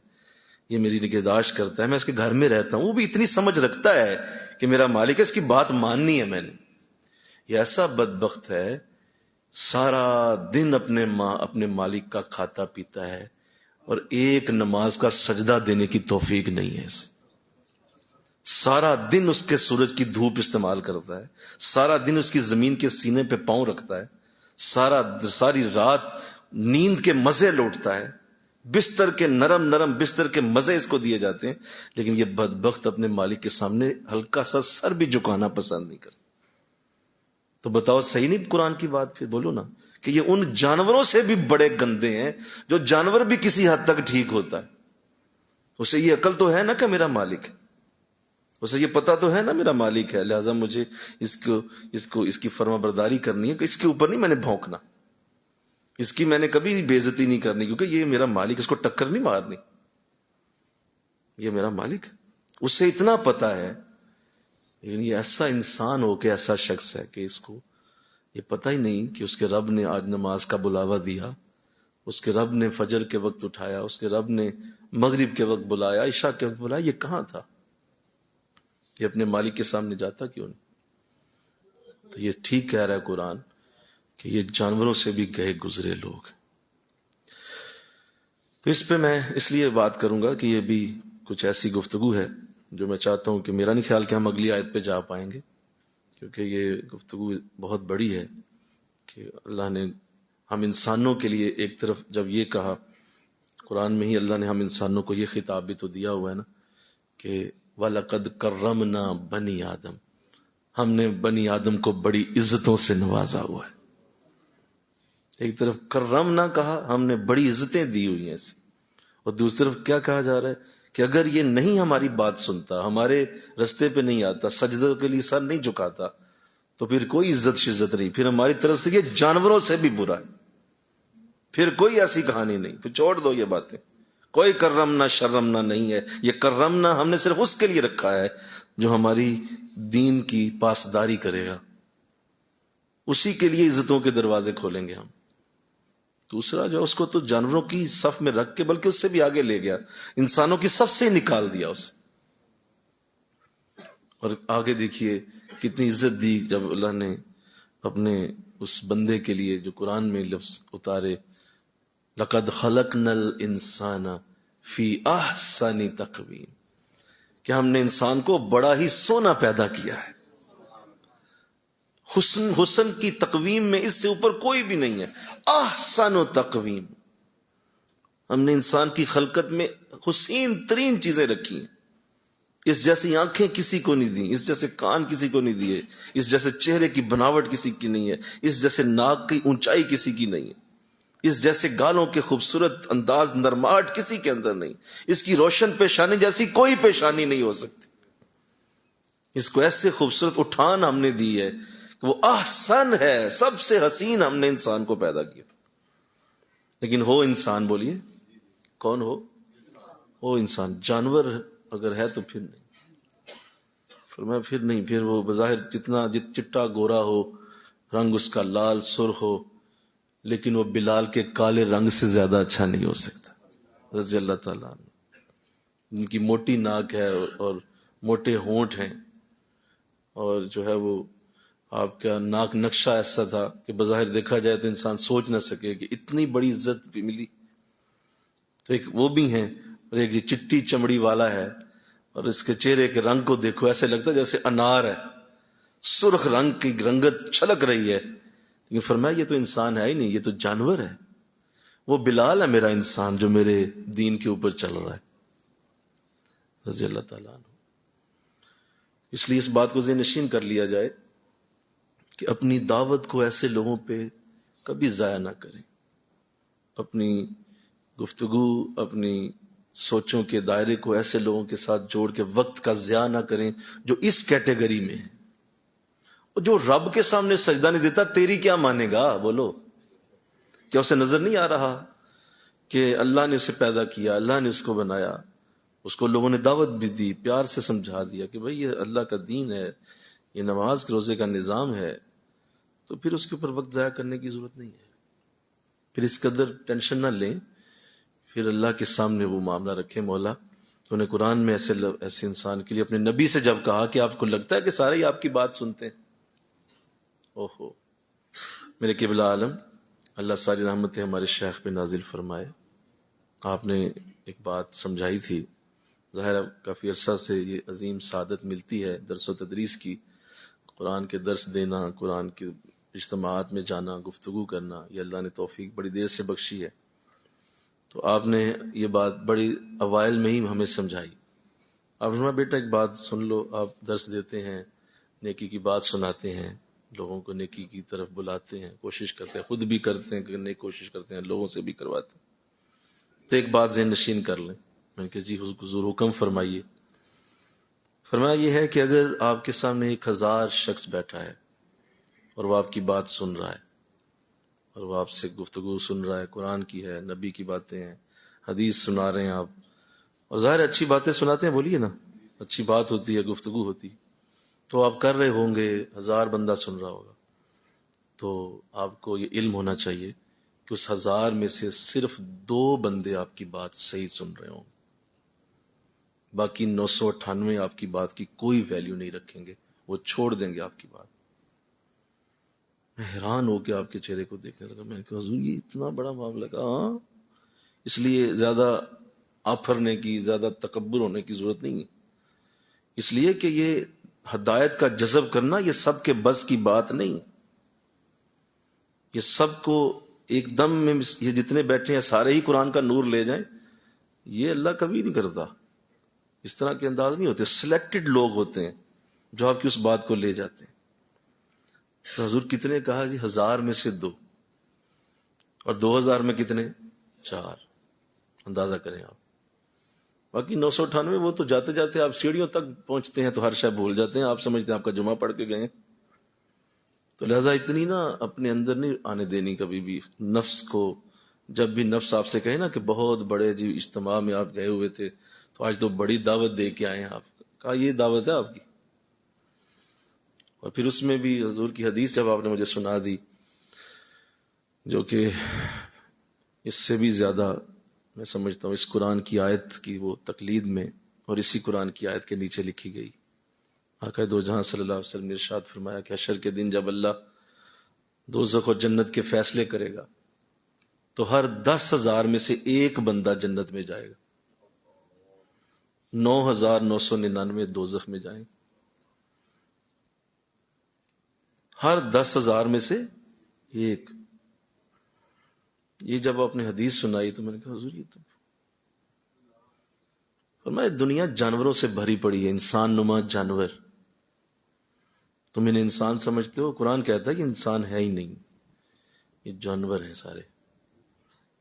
[SPEAKER 1] یہ میری نگہداشت کرتا ہے، میں اس کے گھر میں رہتا ہوں، وہ بھی اتنی سمجھ رکھتا ہے کہ میرا مالک ہے، اس کی بات ماننی ہے میں نے۔ یہ ایسا بدبخت ہے، سارا دن اپنے مالک کا کھاتا پیتا ہے، اور ایک نماز کا سجدہ دینے کی توفیق نہیں ہے اسے، سارا دن اس کے سورج کی دھوپ استعمال کرتا ہے، سارا دن اس کی زمین کے سینے پہ پاؤں رکھتا ہے، ساری رات نیند کے مزے لوٹتا ہے، بستر کے نرم بستر کے مزے اس کو دیے جاتے ہیں، لیکن یہ بدبخت اپنے مالک کے سامنے ہلکا سا سر بھی جھکانا پسند نہیں کرتا۔ تو بتاؤ صحیح نہیں قرآن کی بات؟ پھر بولو نا کہ یہ ان جانوروں سے بھی بڑے گندے ہیں، جو جانور بھی کسی حد تک ٹھیک ہوتا ہے، اسے یہ عقل تو ہے نا کہ میرا مالک ہے، اسے یہ پتا تو ہے نا میرا مالک ہے، لہذا مجھے اس کی فرما برداری کرنی ہے، کہ اس کے اوپر نہیں میں نے بھونکنا، اس کی میں نے کبھی بے عزتی نہیں کرنی، کیونکہ یہ میرا مالک، اس کو ٹکر نہیں مارنی، یہ میرا مالک ہے۔ اس سے اتنا پتا ہے، لیکن یہ ایسا انسان ہو کے ایسا شخص ہے کہ اس کو یہ پتہ ہی نہیں کہ اس کے رب نے آج نماز کا بلاوا دیا، اس کے رب نے فجر کے وقت اٹھایا، اس کے رب نے مغرب کے وقت بلایا، عشاء کے وقت بلایا، یہ کہاں تھا؟ یہ اپنے مالک کے سامنے جاتا کیوں نہیں؟ تو یہ ٹھیک کہہ رہا ہے قرآن کہ یہ جانوروں سے بھی گئے گزرے لوگ ہیں۔ تو اس پہ میں اس لیے بات کروں گا کہ یہ بھی کچھ ایسی گفتگو ہے جو میں چاہتا ہوں کہ میرا نہیں خیال کہ ہم اگلی آیت پہ جا پائیں گے، کیونکہ یہ گفتگو بہت بڑی ہے کہ اللہ نے ہم انسانوں کے لیے ایک طرف جب یہ کہا، قرآن میں ہی اللہ نے ہم انسانوں کو یہ خطاب بھی تو دیا ہوا ہے نا کہ وَلَقَدْ كَرَّمْنَا بَنِي آدم، ہم نے بنی آدم کو بڑی عزتوں سے نوازا ہوا ہے۔ ایک طرف کرم نہ کہا، ہم نے بڑی عزتیں دی ہوئی ہیں اسے، اور دوسری طرف کیا کہا جا رہا ہے کہ اگر یہ نہیں ہماری بات سنتا، ہمارے رستے پہ نہیں آتا، سجدوں کے لیے سر نہیں جھکاتا، تو پھر کوئی عزت شزت نہیں، پھر ہماری طرف سے یہ جانوروں سے بھی برا ہے، پھر کوئی ایسی کہانی نہیں، پھر چھوڑ دو یہ باتیں، کوئی کرمنا شرمنا نہیں ہے، یہ کرمنا ہم نے صرف اس کے لیے رکھا ہے جو ہماری دین کی پاسداری کرے گا، اسی کے لیے عزتوں کے دروازے کھولیں گے ہم۔ دوسرا جو اس کو تو جانوروں کی صف میں رکھ کے بلکہ اس سے بھی آگے لے گیا، انسانوں کی صف سے نکال دیا اسے، اور آگے دیکھیے کتنی عزت دی جب اللہ نے اپنے اس بندے کے لیے جو قرآن میں لفظ اتارے، لقد خلقنا الانسان فی احسن تقویم، کہ ہم نے انسان کو بڑا ہی سونا پیدا کیا ہے، حسن کی تقویم میں اس سے اوپر کوئی بھی نہیں ہے، احسن و تقویم، ہم نے انسان کی خلقت میں حسین ترین چیزیں رکھی ہیں، اس جیسی آنکھیں کسی کو نہیں دی، اس جیسے کان کسی کو نہیں دیے، اس جیسے چہرے کی بناوٹ کسی کی نہیں ہے، اس جیسے ناک کی اونچائی کسی کی نہیں ہے، اس جیسے گالوں کے خوبصورت انداز نرماہٹ کسی کے اندر نہیں، اس کی روشن پیشانی جیسی کوئی پیشانی نہیں ہو سکتی، اس کو ایسے خوبصورت اٹھان ہم نے دی ہے کہ وہ احسن ہے، سب سے حسین ہم نے انسان کو پیدا کیا، لیکن ہو انسان، بولیے کون ہو انسان، جانور اگر ہے تو پھر نہیں، فرمایا پھر نہیں، پھر وہ بظاہر جتنا چٹا گورا ہو، رنگ اس کا لال سرخ ہو، لیکن وہ بلال کے کالے رنگ سے زیادہ اچھا نہیں ہو سکتا، رضی اللہ تعالیٰ عنہ۔ ان کی موٹی ناک ہے اور موٹے ہونٹ ہیں، اور جو ہے وہ آپ کا ناک نقشہ ایسا تھا کہ بظاہر دیکھا جائے تو انسان سوچ نہ سکے کہ اتنی بڑی عزت بھی ملی، تو ایک وہ بھی ہیں، اور ایک یہ چٹی چمڑی والا ہے، اور اس کے چہرے کے رنگ کو دیکھو ایسے لگتا ہے جیسے انار ہے، سرخ رنگ کی رنگت چھلک رہی ہے، لیکن فرمایا یہ تو انسان ہے ہی نہیں، یہ تو جانور ہے، وہ بلال ہے میرا انسان جو میرے دین کے اوپر چل رہا ہے، رضی اللہ تعالیٰ عنہ۔ اس لیے اس بات کو ذہن نشین کر لیا جائے کہ اپنی دعوت کو ایسے لوگوں پہ کبھی ضائع نہ کریں، اپنی گفتگو، اپنی سوچوں کے دائرے کو ایسے لوگوں کے ساتھ جوڑ کے وقت کا ضیاع نہ کریں جو اس کیٹیگری میں ہے، اور جو رب کے سامنے سجدہ نہیں دیتا تیری کیا مانے گا، بولو کیا اسے نظر نہیں آ رہا کہ اللہ نے اسے پیدا کیا، اللہ نے اس کو بنایا، اس کو لوگوں نے دعوت بھی دی، پیار سے سمجھا دیا کہ بھئی یہ اللہ کا دین ہے، یہ نماز روزے کا نظام ہے، تو پھر اس کے اوپر وقت ضائع کرنے کی ضرورت نہیں ہے، پھر اس قدر ٹینشن نہ لیں، پھر اللہ کے سامنے وہ معاملہ رکھیں، مولا تو نے قرآن میں ایسے انسان کے لیے اپنے نبی سے جب کہا کہ آپ کو لگتا ہے کہ سارے ہی آپ کی بات سنتے ہیں، اوہو میرے قبلہ عالم، اللہ ساری رحمتیں ہمارے شیخ پہ نازل فرمائے۔ آپ نے ایک بات سمجھائی تھی، ظاہر کافی عرصہ سے یہ عظیم سعادت ملتی ہے درس و تدریس کی، قرآن کے درس دینا، قرآن کے اجتماعات میں جانا، گفتگو کرنا، یہ اللہ نے توفیق بڑی دیر سے بخشی ہے، تو آپ نے یہ بات بڑی اوائل میں ہی ہمیں سمجھائی، آپ نے فرمایا بیٹا ایک بات سن لو، آپ درس دیتے ہیں، نیکی کی بات سناتے ہیں، لوگوں کو نیکی کی طرف بلاتے ہیں، کوشش کرتے ہیں، خود بھی کرتے ہیں، کرنے کی کوشش کرتے ہیں، لوگوں سے بھی کرواتے ہیں، تو ایک بات ذہن نشین کر لیں۔ میں نے کہا جی حضور حکم فرمائیے۔ فرمایا یہ ہے کہ اگر آپ کے سامنے 1000 شخص بیٹھا ہے اور وہ آپ کی بات سن رہا ہے، اور وہ آپ سے گفتگو سن رہا ہے، قرآن کی ہے، نبی کی باتیں ہیں، حدیث سنا رہے ہیں آپ، اور ظاہر اچھی باتیں سناتے ہیں، بولیے نا، اچھی بات ہوتی ہے، گفتگو ہوتی، تو آپ کر رہے ہوں گے، 1000 بندہ سن رہا ہوگا، تو آپ کو یہ علم ہونا چاہیے کہ اس 1000 میں سے صرف 2 بندے آپ کی بات صحیح سن رہے ہوں، باقی 998 آپ کی بات کی کوئی ویلیو نہیں رکھیں گے، وہ چھوڑ دیں گے آپ کی بات۔ میں حیران ہو کے آپ کے چہرے کو دیکھنے لگا، میں نے کہا حضور یہ اتنا بڑا معاملہ کا، ہاں اس لیے زیادہ آفرنے کی، زیادہ تکبر ہونے کی ضرورت نہیں ہے، اس لیے کہ یہ ہدایت کا جذب کرنا یہ سب کے بس کی بات نہیں، یہ سب کو ایک دم میں یہ جتنے بیٹھے ہیں سارے ہی قرآن کا نور لے جائیں، یہ اللہ کبھی نہیں کرتا، اس طرح کے انداز نہیں ہوتے، سلیکٹڈ لوگ ہوتے ہیں جو آپ کی اس بات کو لے جاتے ہیں۔ تو حضور کتنے کہا جی 1000 میں سے 2، اور 2000 میں کتنے 4، اندازہ کریں آپ. باقی 998 وہ تو جاتے جاتے آپ سیڑھیوں تک پہنچتے ہیں تو ہر شے بھول جاتے ہیں، آپ سمجھتے ہیں آپ کا جمعہ پڑھ کے گئے. تو لہذا اتنی نا اپنے اندر نہیں آنے دینی کبھی بھی نفس کو. جب بھی نفس آپ سے کہے نا کہ بہت بڑے جی اجتماع میں آپ گئے ہوئے تھے تو آج تو بڑی دعوت دے کے آئے ہیں، آپ کہا یہ دعوت ہے آپ کی. اور پھر اس میں بھی حضور کی حدیث جب آپ نے مجھے سنا دی، جو کہ اس سے بھی زیادہ میں سمجھتا ہوں اس قرآن کی آیت کی وہ تقلید میں اور اسی قرآن کی آیت کے نیچے لکھی گئی. آقا دو جہاں صلی اللہ علیہ وسلم نے ارشاد فرمایا کہ حشر کے دن جب اللہ دوزخ اور جنت کے فیصلے کرے گا تو ہر 10,000 میں سے ایک بندہ جنت میں جائے گا، 9,999 دوزخ میں جائیں. ہر 10,000 میں سے ایک. یہ جب آپ نے حدیث سنائی تو میں نے کہا حضور یہ تو فرمایا دنیا جانوروں سے بھری پڑی ہے، انسان نما جانور. تم انہیں انسان سمجھتے ہو، قرآن کہتا ہے کہ انسان ہے ہی نہیں، یہ جانور ہیں سارے،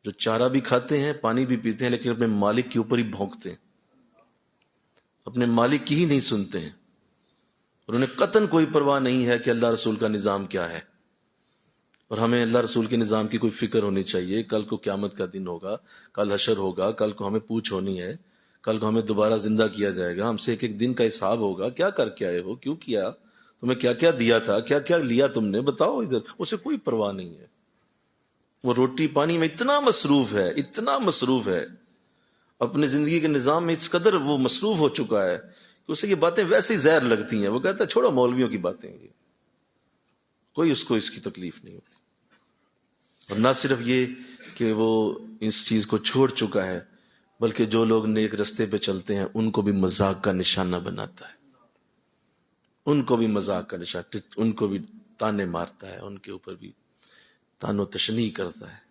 [SPEAKER 1] جو چارہ بھی کھاتے ہیں پانی بھی پیتے ہیں لیکن اپنے مالک کے اوپر ہی بھونکتے ہیں، اپنے مالک کی ہی نہیں سنتے ہیں، اور انہیں قطعاً کوئی پرواہ نہیں ہے کہ اللہ رسول کا نظام کیا ہے. اور ہمیں اللہ رسول کے نظام کی کوئی فکر ہونی چاہیے. کل کو قیامت کا دن ہوگا، کل حشر ہوگا، کل کو ہمیں پوچھ ہونی ہے، کل کو ہمیں دوبارہ زندہ کیا جائے گا، ہم سے ایک ایک دن کا حساب ہوگا. کیا کر کے آئے ہو، کیوں کیا، تمہیں کیا کیا دیا تھا، کیا کیا لیا تم نے، بتاؤ. ادھر اسے کوئی پرواہ نہیں ہے. وہ روٹی پانی میں اتنا مصروف ہے، اتنا مصروف ہے، اپنے زندگی کے نظام میں اس قدر وہ مصروف ہو چکا ہے کہ اسے یہ باتیں ویسے ہی زہر لگتی ہیں. وہ کہتا ہے چھوڑو مولویوں کی باتیں، یہ کوئی اس کو اس کی تکلیف نہیں ہوتی. اور نہ صرف یہ کہ وہ اس چیز کو چھوڑ چکا ہے، بلکہ جو لوگ نیک رستے پہ چلتے ہیں ان کو بھی مذاق کا نشانہ بناتا ہے، ان کو بھی مذاق کا نشانہ، ان کو بھی تانے مارتا ہے، ان کے اوپر بھی تان و تشنیع کرتا ہے.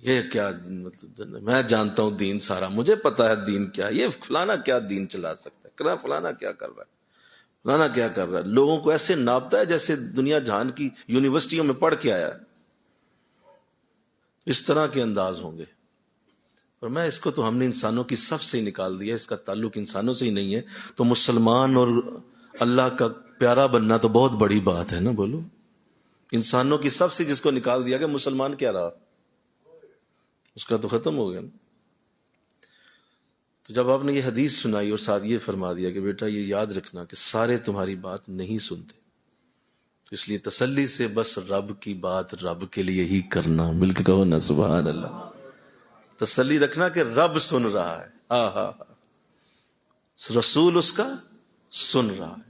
[SPEAKER 1] یہ کیا مطلب، میں جانتا ہوں دین سارا، مجھے پتا ہے دین کیا، یہ فلانا کیا دین چلا سکتا ہے، فلانا کیا کر رہا ہے، فلانا کیا کر رہا ہے. لوگوں کو ایسے ناپتا ہے جیسے دنیا جہان کی یونیورسٹیوں میں پڑھ کے آیا ہے. اس طرح کے انداز ہوں گے. اور میں اس کو تو ہم نے انسانوں کی صف سے ہی نکال دیا، اس کا تعلق انسانوں سے ہی نہیں ہے. تو مسلمان اور اللہ کا پیارا بننا تو بہت بڑی بات ہے نا. بولو، انسانوں کی صف سے جس کو نکال دیا کہ مسلمان کیا رہا، اس کا تو ختم ہو گیا نا. تو جب آپ نے یہ حدیث سنائی اور ساتھ یہ فرما دیا کہ بیٹا یہ یاد رکھنا کہ سارے تمہاری بات نہیں سنتے، اس لیے تسلی سے بس رب کی بات رب کے لیے ہی کرنا. مل کے کہو نا سبحان اللہ. تسلی رکھنا کہ رب سن رہا ہے، رسول اس کا سن رہا ہے،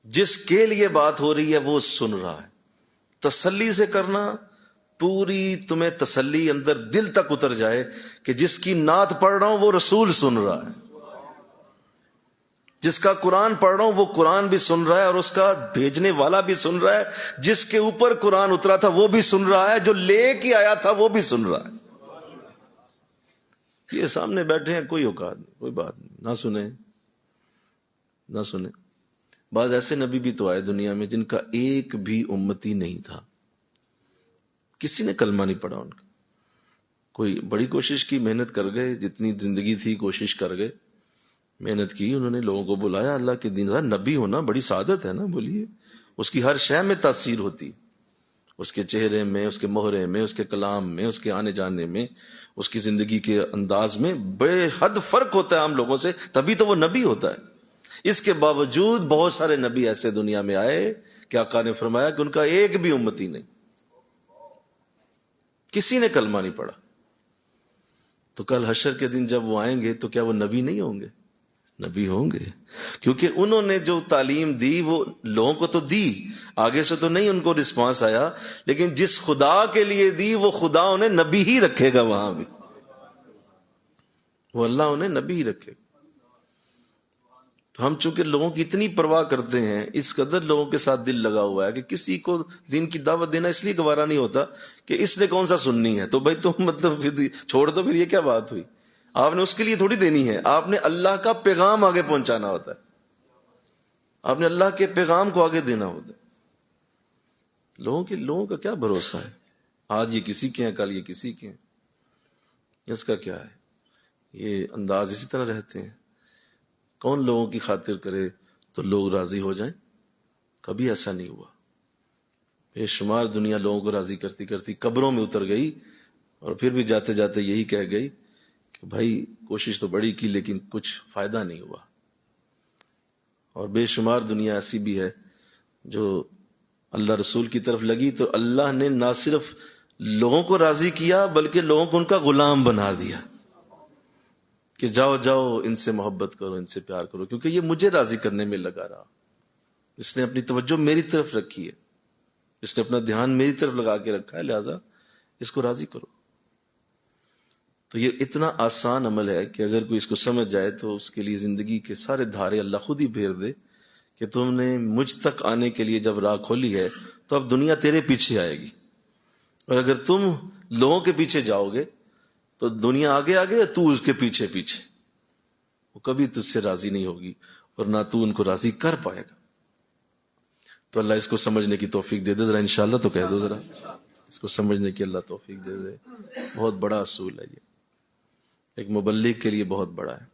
[SPEAKER 1] جس کے لیے بات ہو رہی ہے وہ سن رہا ہے. تسلی سے کرنا، پوری تمہیں تسلی اندر دل تک اتر جائے کہ جس کی نعت پڑھ رہا ہوں وہ رسول سن رہا ہے، جس کا قرآن پڑھ رہا ہوں وہ قرآن بھی سن رہا ہے اور اس کا بھیجنے والا بھی سن رہا ہے، جس کے اوپر قرآن اترا تھا وہ بھی سن رہا ہے، جو لے کے آیا تھا وہ بھی سن رہا ہے. یہ سامنے بیٹھے ہیں، کوئی اوقات نہیں، کوئی بات نہیں، نہ سنیں نہ سنیں. بعض ایسے نبی بھی تو آئے دنیا میں جن کا ایک بھی امتی نہیں تھا، کسی نے کلمہ نہیں پڑھا ان کا. کوئی بڑی کوشش کی، محنت کر گئے، جتنی زندگی تھی کوشش کر گئے، محنت کی، انہوں نے لوگوں کو بلایا اللہ کے دین. نبی ہونا بڑی سعادت ہے نا. بولیے، اس کی ہر شے میں تاثیر ہوتی، اس کے چہرے میں، اس کے مہرے میں، اس کے کلام میں، اس کے آنے جانے میں، اس کی زندگی کے انداز میں بے حد فرق ہوتا ہے عام لوگوں سے، تبھی تو وہ نبی ہوتا ہے. اس کے باوجود بہت سارے نبی ایسے دنیا میں آئے کہ آقا نے فرمایا کہ ان کا ایک بھی امتی نہیں، کسی نے کلمہ نہیں پڑھا. تو کل حشر کے دن جب وہ آئیں گے تو کیا وہ نبی نہیں ہوں گے؟ نبی ہوں گے، کیونکہ انہوں نے جو تعلیم دی وہ لوگوں کو تو دی، آگے سے تو نہیں ان کو رسپانس آیا، لیکن جس خدا کے لیے دی وہ خدا انہیں نبی ہی رکھے گا. وہاں بھی وہ اللہ انہیں نبی ہی رکھے گا. تو ہم چونکہ لوگوں کی اتنی پرواہ کرتے ہیں، اس قدر لوگوں کے ساتھ دل لگا ہوا ہے کہ کسی کو دین کی دعوت دینا اس لیے گوارا نہیں ہوتا کہ اس نے کون سا سننی ہے. تو بھائی تم مطلب چھوڑ دو، پھر یہ کیا بات ہوئی؟ آپ نے اس کے لیے تھوڑی دینی ہے، آپ نے اللہ کا پیغام آگے پہنچانا ہوتا ہے، آپ نے اللہ کے پیغام کو آگے دینا ہوتا ہے. لوگوں کا کیا بھروسہ ہے؟ آج یہ کسی کے ہیں، کل یہ کسی کے ہیں. اس کا کیا ہے؟ یہ انداز اسی طرح رہتے ہیں. کون لوگوں کی خاطر کرے تو لوگ راضی ہو جائیں؟ کبھی ایسا نہیں ہوا. بے شمار دنیا لوگوں کو راضی کرتی کرتی قبروں میں اتر گئی، اور پھر بھی جاتے جاتے یہی کہہ گئی کہ بھائی کوشش تو بڑی کی لیکن کچھ فائدہ نہیں ہوا. اور بے شمار دنیا ایسی بھی ہے جو اللہ رسول کی طرف لگی تو اللہ نے نہ صرف لوگوں کو راضی کیا بلکہ لوگوں کو ان کا غلام بنا دیا کہ جاؤ جاؤ ان سے محبت کرو، ان سے پیار کرو، کیونکہ یہ مجھے راضی کرنے میں لگا رہا، اس نے اپنی توجہ میری طرف رکھی ہے، اس نے اپنا دھیان میری طرف لگا کے رکھا ہے، لہذا اس کو راضی کرو. تو یہ اتنا آسان عمل ہے کہ اگر کوئی اس کو سمجھ جائے تو اس کے لیے زندگی کے سارے دھارے اللہ خود ہی پھیر دے کہ تم نے مجھ تک آنے کے لیے جب راہ کھولی ہے تو اب دنیا تیرے پیچھے آئے گی، اور اگر تم لوگوں کے پیچھے جاؤ گے تو دنیا آگے آگے تو اس کے پیچھے پیچھے، وہ کبھی تجھ سے راضی نہیں ہوگی اور نہ تو ان کو راضی کر پائے گا. تو اللہ اس کو سمجھنے کی توفیق دے دے. ذرا انشاءاللہ تو کہہ دو، ذرا اس کو سمجھنے کی اللہ توفیق دے دے. بہت بڑا اصول ہے یہ، ایک مبلغ کے لیے بہت بڑا ہے.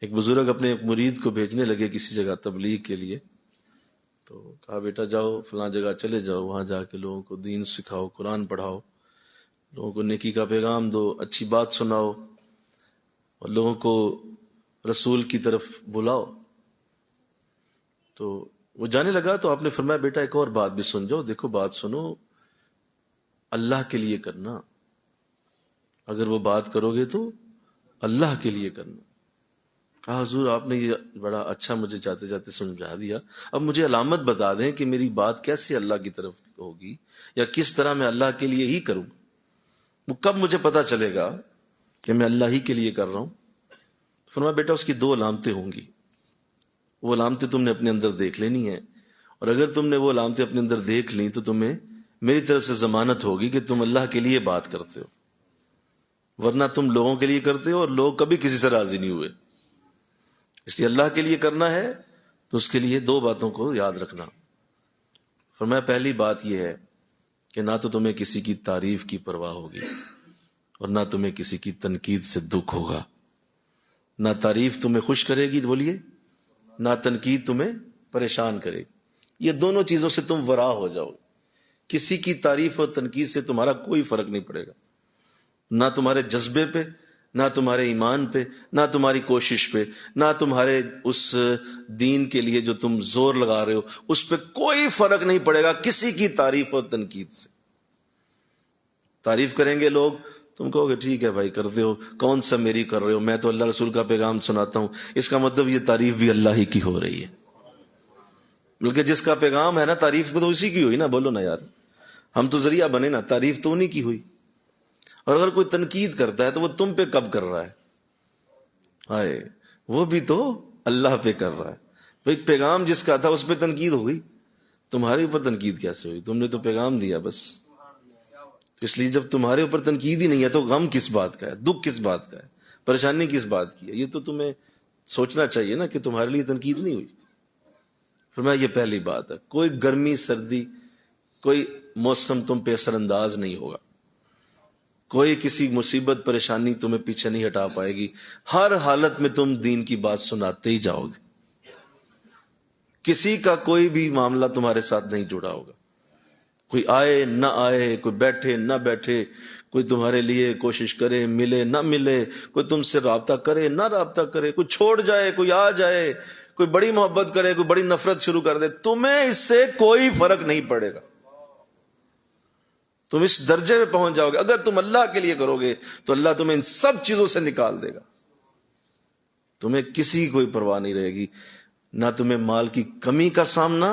[SPEAKER 1] ایک بزرگ اپنے ایک مرید کو بھیجنے لگے کسی جگہ تبلیغ کے لیے، تو کہا بیٹا جاؤ فلاں جگہ چلے جاؤ، وہاں جا کے لوگوں کو دین سکھاؤ، قرآن پڑھاؤ، لوگوں کو نیکی کا پیغام دو، اچھی بات سناؤ، اور لوگوں کو رسول کی طرف بلاؤ. تو وہ جانے لگا تو آپ نے فرمایا بیٹا ایک اور بات بھی سن جاؤ، دیکھو بات سنو، اللہ کے لیے کرنا، اگر وہ بات کرو گے تو اللہ کے لیے کرنا. کہا حضور آپ نے یہ بڑا اچھا مجھے جاتے جاتے سمجھا دیا، اب مجھے علامت بتا دیں کہ میری بات کیسے اللہ کی طرف ہوگی، یا کس طرح میں اللہ کے لیے ہی کروں، وہ کب مجھے پتا چلے گا کہ میں اللہ ہی کے لیے کر رہا ہوں. فرمایا بیٹا اس کی 2 علامتیں ہوں گی، وہ علامتیں تم نے اپنے اندر دیکھ لینی ہیں، اور اگر تم نے وہ علامتیں اپنے اندر دیکھ لیں تو تمہیں میری طرف سے ضمانت ہوگی کہ تم اللہ کے لیے بات کرتے ہو، ورنہ تم لوگوں کے لیے کرتے ہو اور لوگ کبھی کسی سے راضی نہیں ہوئے. اس لیے اللہ کے لیے کرنا ہے تو اس کے لیے 2 باتوں کو یاد رکھنا. فرمایا پہلی بات یہ ہے کہ نہ تو تمہیں کسی کی تعریف کی پرواہ ہوگی اور نہ تمہیں کسی کی تنقید سے دکھ ہوگا. نہ تعریف تمہیں خوش کرے گی، بولیے، نہ تنقید تمہیں پریشان کرے گی. یہ دونوں چیزوں سے تم ورا ہو جاؤ. کسی کی تعریف اور تنقید سے تمہارا کوئی فرق نہیں پڑے گا، نہ تمہارے جذبے پہ، نہ تمہارے ایمان پہ، نہ تمہاری کوشش پہ، نہ تمہارے اس دین کے لیے جو تم زور لگا رہے ہو اس پہ کوئی فرق نہیں پڑے گا کسی کی تعریف اور تنقید سے. تعریف کریں گے لوگ، تم کہو گے ٹھیک ہے بھائی کرتے ہو، کون سا میری کر رہے ہو، میں تو اللہ رسول کا پیغام سناتا ہوں. اس کا مطلب یہ تعریف بھی اللہ ہی کی ہو رہی ہے، بلکہ جس کا پیغام ہے نا تعریف کو تو اسی کی ہوئی نا. بولو نا یار، ہم تو ذریعہ بنے نا، تعریف تو انہی کی ہوئی. اور اگر کوئی تنقید کرتا ہے تو وہ تم پہ کب کر رہا ہے؟ ہائے، وہ بھی تو اللہ پہ کر رہا ہے. بھائی پیغام جس کا تھا اس پہ تنقید ہو گئی، تمہارے اوپر تنقید کیسے ہوئی؟ تم نے تو پیغام دیا بس. اس لیے جب تمہارے اوپر تنقید ہی نہیں ہے تو غم کس بات کا ہے، دکھ کس بات کا ہے، پریشانی کس بات کی ہے؟ یہ تو تمہیں سوچنا چاہیے نا کہ تمہارے لیے تنقید نہیں ہوئی. فرمایا یہ پہلی بات ہے، کوئی گرمی سردی، کوئی موسم تم پہ اثر انداز نہیں ہوگا، کوئی کسی مصیبت پریشانی تمہیں پیچھے نہیں ہٹا پائے گی. ہر حالت میں تم دین کی بات سناتے ہی جاؤ گے. کسی کا کوئی بھی معاملہ تمہارے ساتھ نہیں جڑا ہوگا، کوئی آئے نہ آئے، کوئی بیٹھے نہ بیٹھے، کوئی تمہارے لیے کوشش کرے ملے نہ ملے، کوئی تم سے رابطہ کرے نہ رابطہ کرے، کوئی چھوڑ جائے کوئی آ جائے، کوئی بڑی محبت کرے کوئی بڑی نفرت شروع کر دے، تمہیں اس سے کوئی فرق نہیں پڑے گا. تم اس درجے میں پہنچ جاؤ گے. اگر تم اللہ کے لیے کرو گے تو اللہ تمہیں ان سب چیزوں سے نکال دے گا. تمہیں کسی کی کوئی پرواہ نہیں رہے گی، نہ تمہیں مال کی کمی کا سامنا،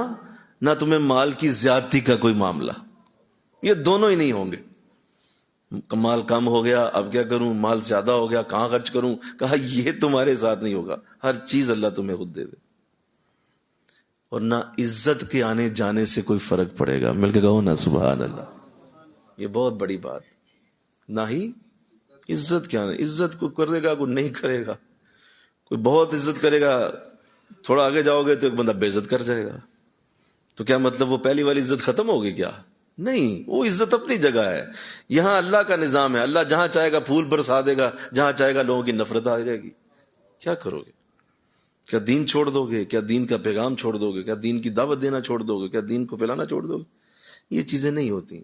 [SPEAKER 1] نہ تمہیں مال کی زیادتی کا کوئی معاملہ. یہ دونوں ہی نہیں ہوں گے. مال کم ہو گیا اب کیا کروں، مال زیادہ ہو گیا کہاں خرچ کروں. کہا یہ تمہارے ساتھ نہیں ہوگا، ہر چیز اللہ تمہیں خود دے دے. اور نہ عزت کے آنے جانے سے کوئی فرق پڑے گا. مل کے کہو نا سبحان اللہ. یہ بہت بڑی بات. نہ ہی عزت کیا نہیں، عزت کو کرے گا کوئی نہیں کرے گا. کوئی بہت عزت کرے گا، تھوڑا آگے جاؤ گے تو ایک بندہ بے عزت کر جائے گا. تو کیا مطلب وہ پہلی والی عزت ختم ہوگی کیا؟ نہیں، وہ عزت اپنی جگہ ہے. یہاں اللہ کا نظام ہے. اللہ جہاں چاہے گا پھول برسا دے گا، جہاں چاہے گا لوگوں کی نفرت آ جائے گی. کیا کرو گے؟ کیا دین چھوڑ دو گے؟ کیا دین کا پیغام چھوڑ دو گے؟ کیا دین کی دعوت دینا چھوڑ دو گے؟ کیا دین کو پھیلانا چھوڑ دو گے؟ یہ چیزیں نہیں ہوتی.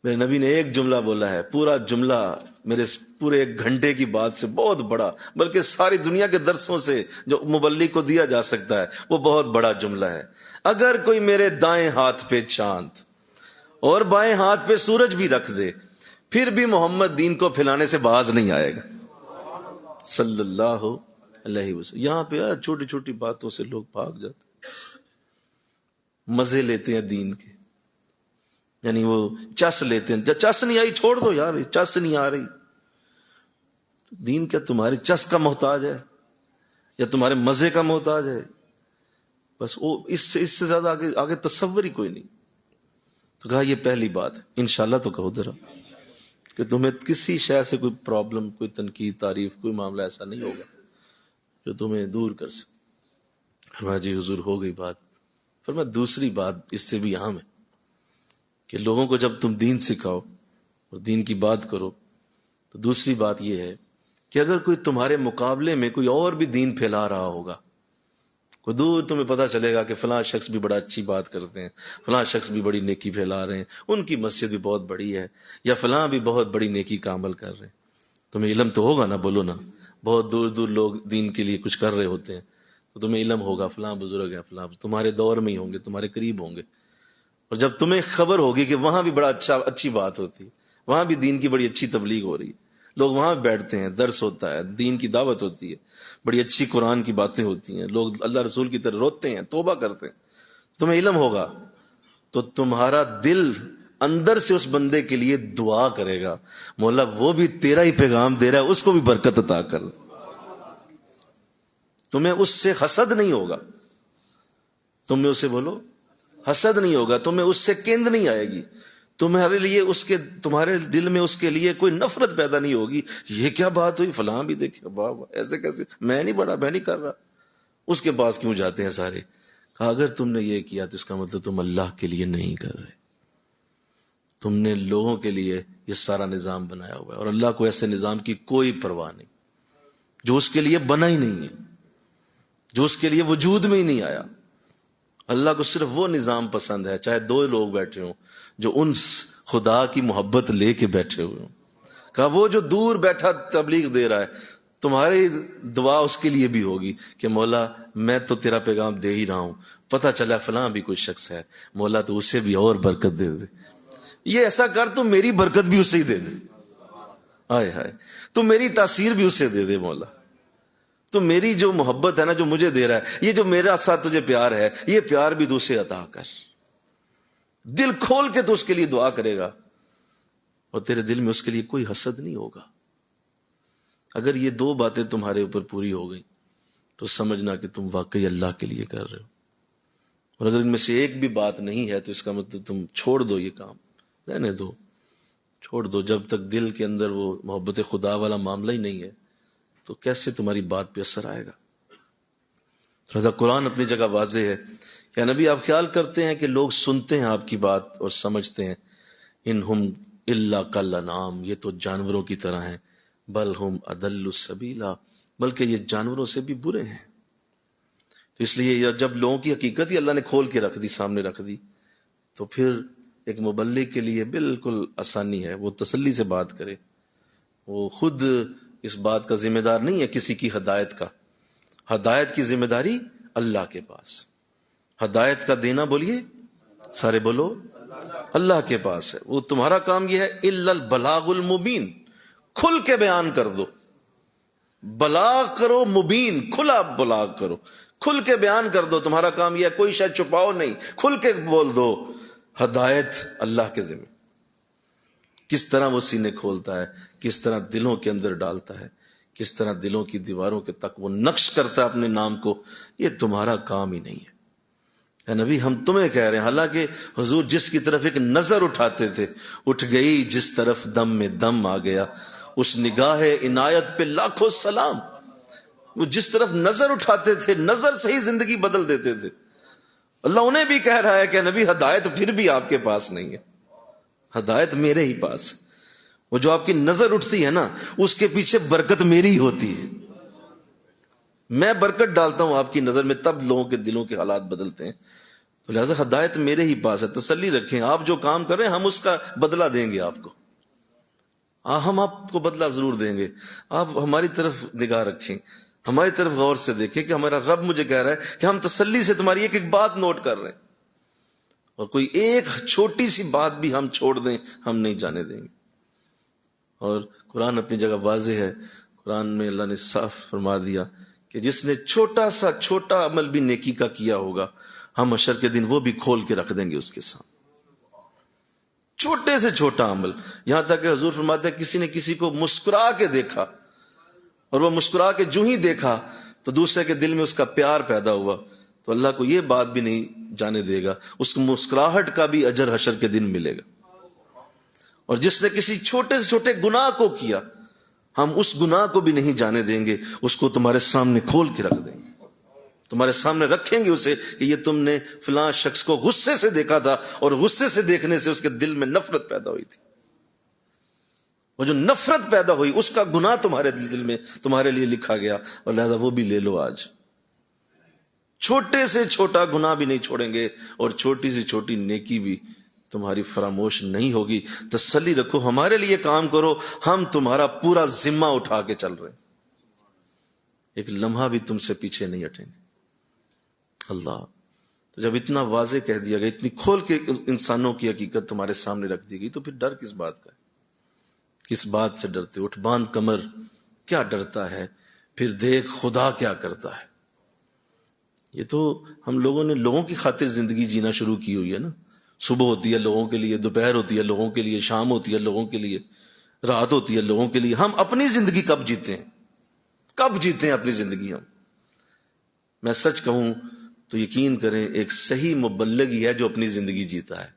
[SPEAKER 1] میرے نبی نے ایک جملہ بولا ہے، پورا جملہ میرے پورے 1 گھنٹے کی بات سے بہت بڑا، بلکہ ساری دنیا کے درسوں سے جو مبلغ کو دیا جا سکتا ہے وہ بہت بڑا جملہ ہے. اگر کوئی میرے دائیں ہاتھ پہ چاند اور بائیں ہاتھ پہ سورج بھی رکھ دے، پھر بھی محمد دین کو پھیلانے سے باز نہیں آئے گا صلی اللہ علیہ وسلم. یہاں پہ چھوٹی چھوٹی باتوں سے لوگ بھاگ جاتے، مزے لیتے ہیں دین کے. یعنی وہ چس لیتے ہیں، جب چس نہیں آئی چھوڑ دو یار، چس نہیں آ رہی. دین کیا تمہارے چس کا محتاج ہے یا تمہارے مزے کا محتاج ہے؟ بس وہ اس سے زیادہ آگے تصور ہی کوئی نہیں. تو کہا یہ پہلی بات ہے. انشاءاللہ تو کہو ذرا کہ تمہیں کسی شے سے کوئی پرابلم، کوئی تنقید، تعریف، کوئی معاملہ ایسا نہیں ہوگا جو تمہیں دور کر سکے. فرمایا جی حضور ہو گئی بات. فرمایا دوسری بات اس سے بھی اہم ہے کہ لوگوں کو جب تم دین سکھاؤ اور دین کی بات کرو تو دوسری بات یہ ہے کہ اگر کوئی تمہارے مقابلے میں کوئی اور بھی دین پھیلا رہا ہوگا، کوئی دور تمہیں پتا چلے گا کہ فلاں شخص بھی بڑا اچھی بات کرتے ہیں، فلاں شخص بھی بڑی نیکی پھیلا رہے ہیں، ان کی مسجد بھی بہت بڑی ہے، یا فلاں بھی بہت بڑی نیکی کا عمل کر رہے ہیں. تمہیں علم تو ہوگا نا، بولو نا. بہت دور دور لوگ دین کے لیے کچھ کر رہے ہوتے ہیں تو تمہیں علم ہوگا فلاں بزرگ ہے، فلاں تمہارے دور میں ہی ہوں گے، تمہارے قریب ہوں گے. اور جب تمہیں خبر ہوگی کہ وہاں بھی بڑا اچھی بات ہوتی ہے، وہاں بھی دین کی بڑی اچھی تبلیغ ہو رہی ہے، لوگ وہاں بیٹھتے ہیں، درس ہوتا ہے، دین کی دعوت ہوتی ہے، بڑی اچھی قرآن کی باتیں ہوتی ہیں، لوگ اللہ رسول کی طرف روتے ہیں، توبہ کرتے ہیں، تمہیں علم ہوگا تو تمہارا دل اندر سے اس بندے کے لیے دعا کرے گا، مولا وہ بھی تیرا ہی پیغام دے رہا ہے، اس کو بھی برکت عطا کر. تمہیں اس سے حسد نہیں ہوگا، تمہیں اسے بولو حسد نہیں ہوگا، تمہیں اس سے کیند نہیں آئے گی، تمہارے لیے تمہارے دل میں اس کے لیے کوئی نفرت پیدا نہیں ہوگی. یہ کیا بات ہوئی، فلاں بھی دیکھے، واہ واہ ایسے کیسے، میں نہیں بڑا، میں نہیں کر رہا، اس کے پاس کیوں جاتے ہیں سارے. کہا اگر تم نے یہ کیا تو اس کا مطلب تم اللہ کے لیے نہیں کر رہے، تم نے لوگوں کے لیے یہ سارا نظام بنایا ہوا ہے، اور اللہ کو ایسے نظام کی کوئی پرواہ نہیں جو اس کے لیے بنا ہی نہیں ہے، جو اس کے لیے وجود میں ہی نہیں آیا. اللہ کو صرف وہ نظام پسند ہے، چاہے 2 لوگ بیٹھے ہوں، جو ان خدا کی محبت لے کے بیٹھے ہوئے ہوں. کہا وہ جو دور بیٹھا تبلیغ دے رہا ہے، تمہاری دعا اس کے لیے بھی ہوگی کہ مولا میں تو تیرا پیغام دے ہی رہا ہوں، پتہ چلا فلاں بھی کوئی شخص ہے، مولا تو اسے بھی اور برکت دے دے. یہ ایسا کر تو میری برکت بھی اسے ہی دے دے، ہائے ہائے تو میری تاثیر بھی اسے دے دے مولا. تو میری جو محبت ہے نا، جو مجھے دے رہا ہے، یہ جو میرا ساتھ تجھے پیار ہے، یہ پیار بھی تو اسے عطا کر. دل کھول کے تو اس کے لیے دعا کرے گا اور تیرے دل میں اس کے لیے کوئی حسد نہیں ہوگا. اگر یہ 2 باتیں تمہارے اوپر پوری ہو گئی تو سمجھنا کہ تم واقعی اللہ کے لیے کر رہے ہو. اور اگر ان میں سے ایک بھی بات نہیں ہے تو اس کا مطلب تم چھوڑ دو، یہ کام رہنے دو، چھوڑ دو. جب تک دل کے اندر وہ محبت خدا والا معاملہ ہی نہیں ہے تو کیسے تمہاری بات پہ اثر آئے گا. لہذا قرآن اپنی جگہ واضح ہے. یا نبی آپ خیال کرتے ہیں کہ لوگ سنتے ہیں آپ کی بات اور سمجھتے ہیں انہم الا کالانعام، یہ تو جانوروں کی طرح ہیں، بل ہم اضل السبیلا، بلکہ یہ جانوروں سے بھی برے ہیں. تو اس لیے جب لوگوں کی حقیقت ہی اللہ نے کھول کے رکھ دی، سامنے رکھ دی، تو پھر ایک مبلغ کے لیے بالکل آسانی ہے، وہ تسلی سے بات کرے. وہ خود اس بات کا ذمہ دار نہیں ہے کسی کی ہدایت کا، ہدایت کی ذمہ داری اللہ کے پاس، ہدایت کا دینا بولیے سارے بولو اللہ کے پاس ہے. وہ تمہارا کام یہ ہے الا البلاغ المبین، کھل کے بیان کر دو، بلاغ کرو، مبین کھلا بلاغ کرو، کھل کے بیان کر دو. تمہارا کام یہ ہے، کوئی شاید چھپاؤ نہیں، کھل کے بول دو. ہدایت اللہ کے ذمہ، کس طرح وہ سینے کھولتا ہے، کس طرح دلوں کے اندر ڈالتا ہے، کس طرح دلوں کی دیواروں کے تک وہ نقش کرتا ہے اپنے نام کو، یہ تمہارا کام ہی نہیں ہے. اے نبی ہم تمہیں کہہ رہے ہیں، حالانکہ حضور جس کی طرف ایک نظر اٹھاتے تھے اٹھ گئی، جس طرف دم میں دم آ گیا، اس نگاہ عنایت پہ لاکھوں سلام. وہ جس طرف نظر اٹھاتے تھے، نظر سے ہی زندگی بدل دیتے تھے. اللہ انہیں بھی کہہ رہا ہے کہ نبی ہدایت پھر بھی آپ کے پاس نہیں ہے، ہدایت میرے ہی پاس ہے. وہ جو آپ کی نظر اٹھتی ہے نا اس کے پیچھے برکت میری ہوتی ہے. میں برکت ڈالتا ہوں آپ کی نظر میں، تب لوگوں کے دلوں کے حالات بدلتے ہیں. تو لہذا ہدایت میرے ہی پاس ہے. تسلی رکھیں، آپ جو کام کر رہے ہیں ہم اس کا بدلہ دیں گے آپ کو. ہم آپ کو بدلہ ضرور دیں گے. آپ ہماری طرف نگاہ رکھیں، ہماری طرف غور سے دیکھیں کہ ہمارا رب مجھے کہہ رہا ہے کہ ہم تسلی سے تمہاری ایک ایک بات نوٹ کر رہے ہیں، اور کوئی ایک چھوٹی سی بات بھی ہم چھوڑ دیں ہم نہیں جانے دیں گے. اور قرآن اپنی جگہ واضح ہے. قرآن میں اللہ نے صاف فرما دیا کہ جس نے چھوٹا سا چھوٹا عمل بھی نیکی کا کیا ہوگا ہم حشر کے دن وہ بھی کھول کے رکھ دیں گے اس کے سامنے. چھوٹے سے چھوٹا عمل، یہاں تک کہ حضور فرماتے ہیں کسی نے کسی کو مسکرا کے دیکھا اور وہ مسکرا کے جو ہی دیکھا تو دوسرے کے دل میں اس کا پیار پیدا ہوا، تو اللہ کو یہ بات بھی نہیں جانے دے گا، اس کو مسکراہٹ کا بھی اجر حشر کے دن ملے گا. اور جس نے کسی چھوٹے سے چھوٹے گناہ کو کیا ہم اس گناہ کو بھی نہیں جانے دیں گے، اس کو تمہارے سامنے کھول کے رکھ دیں گے، تمہارے سامنے رکھیں گے اسے کہ یہ تم نے فلاں شخص کو غصے سے دیکھا تھا اور غصے سے دیکھنے سے اس کے دل میں نفرت پیدا ہوئی تھی. وہ جو نفرت پیدا ہوئی اس کا گناہ تمہارے دل میں تمہارے لیے لکھا گیا، اور لہذا وہ بھی لے لو. آج چھوٹے سے چھوٹا گناہ بھی نہیں چھوڑیں گے اور چھوٹی سے چھوٹی نیکی بھی تمہاری فراموش نہیں ہوگی. تسلی رکھو، ہمارے لیے کام کرو، ہم تمہارا پورا ذمہ اٹھا کے چل رہے ہیں، ایک لمحہ بھی تم سے پیچھے نہیں ہٹیں گے. اللہ تو جب اتنا واضح کہہ دیا گیا، اتنی کھول کے انسانوں کی حقیقت تمہارے سامنے رکھ دی گئی، تو پھر ڈر کس بات کا ہے؟ کس بات سے ڈرتے؟ اٹھ باندھ کمر، کیا ڈرتا ہے؟ پھر دیکھ خدا کیا کرتا ہے. یہ تو ہم لوگوں نے لوگوں کی خاطر زندگی جینا شروع کی ہوئی ہے نا. صبح ہوتی ہے لوگوں کے لیے، دوپہر ہوتی ہے لوگوں کے لیے، شام ہوتی ہے لوگوں کے لیے، رات ہوتی ہے لوگوں کے لیے. ہم اپنی زندگی کب جیتے ہیں؟ کب جیتے ہیں اپنی زندگی ہم؟ میں سچ کہوں تو یقین کریں ایک صحیح مبلغ ہی ہے جو اپنی زندگی جیتا ہے.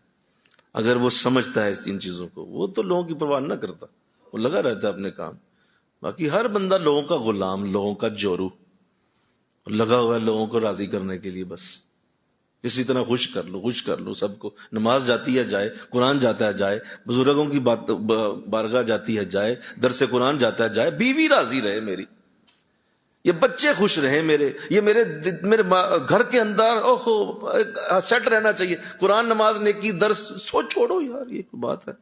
[SPEAKER 1] اگر وہ سمجھتا ہے ان چیزوں کو، وہ تو لوگوں کی پرواہ نہ کرتا، وہ لگا رہتا ہے اپنے کام. باقی ہر بندہ لوگوں کا غلام، لوگوں کا جورو، لگا ہوا ہے لوگوں کو راضی کرنے کے لیے. بس اسی طرح خوش کر لو سب کو. نماز جاتی ہے جائے، قرآن جاتا ہے جائے، بزرگوں کی بارگاہ جاتی ہے جائے، درس قرآن جاتا ہے جائے، بیوی راضی رہے میری، یہ بچے خوش رہیں میرے، یہ میرے گھر کے اندر سیٹ رہنا چاہیے. قرآن، نماز، نیکی، درس سوچ چھوڑو یار، یہ کوئی بات ہے؟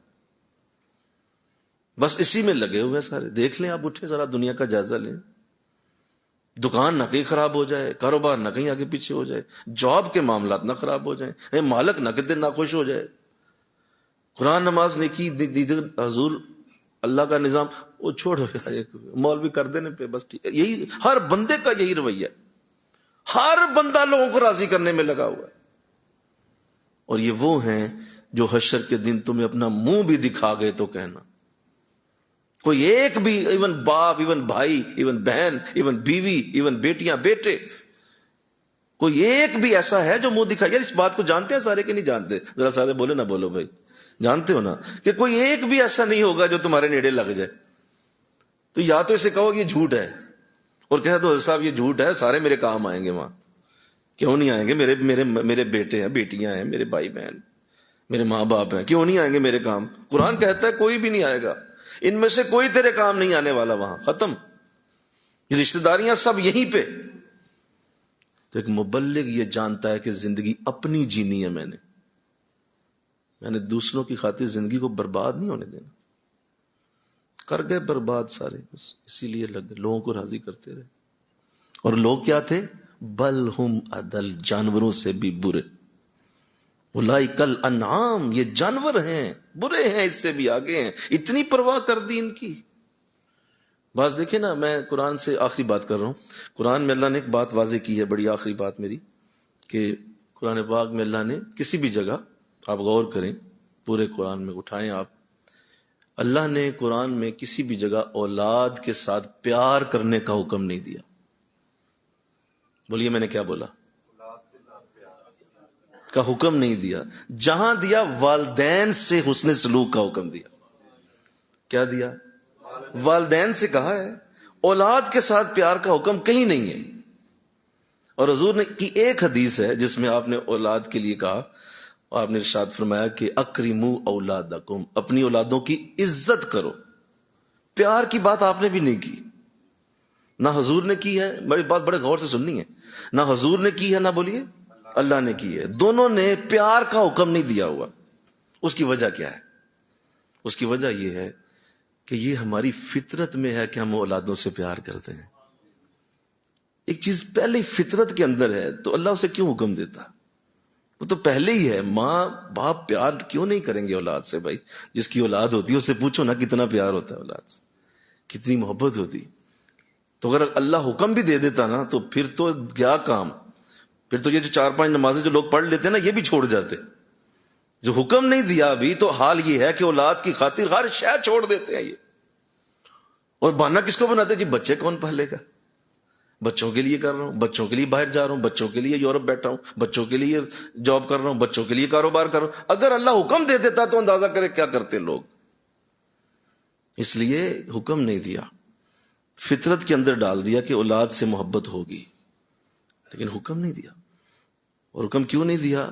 [SPEAKER 1] بس اسی میں لگے ہوئے سارے. دیکھ لیں آپ، اٹھیں ذرا دنیا کا جائزہ لیں. دکان نہ کہیں خراب ہو جائے، کاروبار نہ کہیں آگے پیچھے ہو جائے، جاب کے معاملات نہ خراب ہو جائیں، مالک نہ کہتے ناخوش ہو جائے. قرآن، نماز، نیکی، حضور اللہ کا نظام وہ چھوڑو یار، مولوی کر دینے پہ بس ٹھیک ہے. یہی ہر بندے کا یہی رویہ ہے، ہر بندہ لوگوں کو راضی کرنے میں لگا ہوا ہے. اور یہ وہ ہیں جو حشر کے دن تمہیں اپنا منہ بھی دکھا گئے تو کہنا. کوئی ایک بھی، ایون باپ، ایون بھائی، ایون بہن، ایون بیوی، ایون بیٹیاں، بیٹے، کوئی ایک بھی ایسا ہے جو منہ دکھائے؟ یار اس بات کو جانتے ہیں سارے کہ نہیں جانتے؟ ذرا سارے بولے نہ بولو بھائی، جانتے ہو نا کہ کوئی ایک بھی ایسا نہیں ہوگا جو تمہارے نیڑے لگ جائے. تو یا تو اسے کہو کہ یہ جھوٹ ہے، اور کہہ دو صاحب یہ جھوٹ ہے، سارے میرے کام آئیں گے وہاں. کیوں نہیں آئیں گے؟ میرے بیٹے ہیں، بیٹیاں ہیں، میرے بھائی بہن، میرے ماں باپ ہیں، کیوں نہیں آئیں گے میرے کام؟ قرآن کہتا ہے کوئی بھی نہیں آئے گا، ان میں سے کوئی تیرے کام نہیں آنے والا وہاں، ختم. یہ رشتہ داریاں سب یہیں پہ. تو ایک مبلغ یہ جانتا ہے کہ زندگی اپنی جینی ہے، میں نے دوسروں کی خاطر زندگی کو برباد نہیں ہونے دینا. کر گئے برباد سارے، بس اسی لیے لگ گئے لوگوں کو راضی کرتے رہے. اور لوگ کیا تھے؟ بل ہم اضل، جانوروں سے بھی برے. اولئک الانعام، یہ جانور ہیں، برے ہیں، اس سے بھی آگے ہیں. اتنی پرواہ کر دی ان کی. بس دیکھیں نا، میں قرآن سے آخری بات کر رہا ہوں. قرآن میں اللہ نے ایک بات واضح کی ہے، بڑی آخری بات میری، کہ قرآن پاک میں اللہ نے کسی بھی جگہ، آپ غور کریں، پورے قرآن میں اٹھائیں آپ، اللہ نے قرآن میں کسی بھی جگہ اولاد کے ساتھ پیار کرنے کا حکم نہیں دیا. بولیے میں نے کیا بولا؟ کا حکم نہیں دیا. جہاں دیا والدین سے حسن سلوک کا حکم دیا. کیا دیا؟ والدین سے کہا ہے. اولاد کے ساتھ پیار کا حکم کہیں نہیں ہے. اور حضور نے کی ایک حدیث ہے جس میں آپ نے اولاد کے لیے کہا، اور آپ نے ارشاد فرمایا کہ اکرموا اولادکم، اپنی اولادوں کی عزت کرو. پیار کی بات آپ نے بھی نہیں کی، نہ حضور نے کی ہے. بڑی بات بڑے غور سے سننی ہے. نہ حضور نے کی ہے، نہ بولیے اللہ نے کی ہے. دونوں نے پیار کا حکم نہیں دیا ہوا. اس کی وجہ کیا ہے؟ اس کی وجہ یہ ہے کہ یہ ہماری فطرت میں ہے کہ ہم اولادوں سے پیار کرتے ہیں. ایک چیز پہلے فطرت کے اندر ہے تو اللہ اسے کیوں حکم دیتا؟ وہ تو پہلے ہی ہے. ماں باپ پیار کیوں نہیں کریں گے اولاد سے؟ بھائی جس کی اولاد ہوتی ہے اسے پوچھو نا کتنا پیار ہوتا ہے اولاد سے، کتنی محبت ہوتی. تو اگر اللہ حکم بھی دے دیتا نا تو پھر تو کیا کام، پھر تو یہ جو 4-5 نمازیں جو لوگ پڑھ لیتے ہیں نا یہ بھی چھوڑ جاتے. جو حکم نہیں دیا ابھی تو حال یہ ہے کہ اولاد کی خاطر ہر شے چھوڑ دیتے ہیں یہ. اور بہانہ کس کو بناتے ہیں؟ جی بچے کون پالے گا، بچوں کے لیے کر رہا ہوں، بچوں کے لیے باہر جا رہا ہوں، بچوں کے لیے یورپ بیٹھا ہوں، بچوں کے لیے جاب کر رہا ہوں، بچوں کے لیے کاروبار کر رہا ہوں. اگر اللہ حکم دے دیتا تو اندازہ کرے کیا کرتے لوگ. اس لیے حکم نہیں دیا، فطرت کے اندر ڈال دیا کہ اولاد سے محبت ہوگی، لیکن حکم نہیں دیا. اور حکم کیوں نہیں دیا؟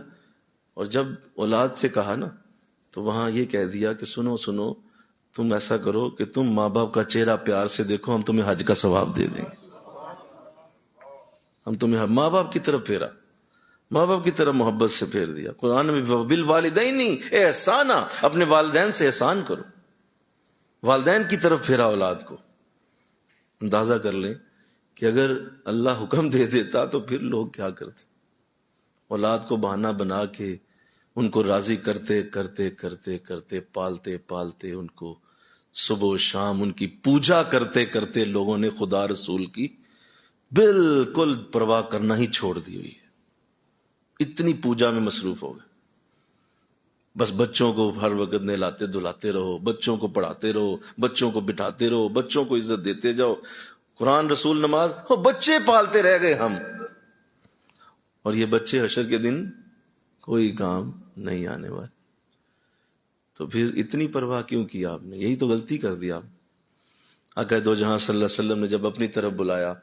[SPEAKER 1] اور جب اولاد سے کہا نا تو وہاں یہ کہہ دیا کہ سنو سنو، تم ایسا کرو کہ تم ماں باپ کا چہرہ پیار سے دیکھو، ہم تمہیں حج کا ثواب دے دیں گے. ہم تمہیں ماں باپ کی طرف پھیرا، ماں باپ کی طرف محبت سے پھیر دیا. قرآن میں بالوالدین احسانا، اپنے والدین سے احسان کرو، والدین کی طرف پھیرا اولاد کو. اندازہ کر لیں کہ اگر اللہ حکم دے دیتا تو پھر لوگ کیا کرتے. اولاد کو بہانہ بنا کے ان کو راضی کرتے کرتے کرتے کرتے پالتے پالتے ان کو صبح و شام ان کی پوجا کرتے کرتے لوگوں نے خدا رسول کی بالکل پرواہ کرنا ہی چھوڑ دی ہوئی ہے. اتنی پوجا میں مصروف ہو گئے. بس بچوں کو ہر وقت نہلاتے دھلاتے رہو، بچوں کو پڑھاتے رہو، بچوں کو بٹھاتے رہو، بچوں کو عزت دیتے جاؤ. قرآن رسول نماز، بچے پالتے رہ گئے ہم. اور یہ بچے حشر کے دن کوئی کام نہیں آنے والے. تو پھر اتنی پرواہ کیوں کی آپ نے؟ یہی تو غلطی کر دی آپ. آقا دو جہاں صلی اللہ علیہ وسلم نے جب اپنی طرف بلایا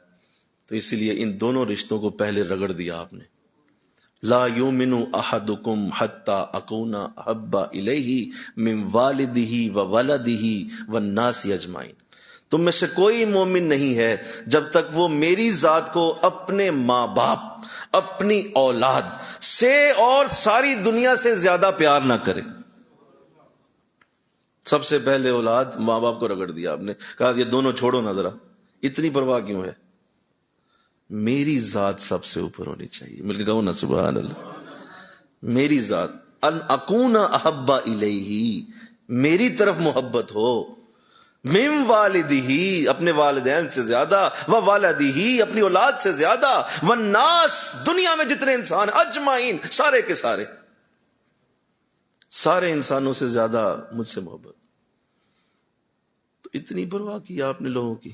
[SPEAKER 1] تو اسی لیے ان دونوں رشتوں کو پہلے رگڑ دیا آپ نے. لا یؤمن احدکم حتی اکون احب الیہ من والدہ وولدہ والناس اجمعین. تم میں سے کوئی مومن نہیں ہے جب تک وہ میری ذات کو اپنے ماں باپ، اپنی اولاد سے اور ساری دنیا سے زیادہ پیار نہ کرے. سب سے پہلے اولاد ماں باپ کو رگڑ دیا آپ نے، کہا یہ دونوں چھوڑو نا ذرا. اتنی پرواہ کیوں ہے؟ میری ذات سب سے اوپر ہونی چاہیے. مل کے کہو نا سبحان اللہ. میری ذات، ان اکون احب الیہ، میری طرف محبت ہو، من والدہ، اپنے والدین سے زیادہ، وولدہ، اپنی اولاد سے زیادہ، والناس، دنیا میں جتنے انسان اجمعین، سارے کے سارے، سارے انسانوں سے زیادہ مجھ سے محبت. تو اتنی پرواہ کی آپ نے لوگوں کی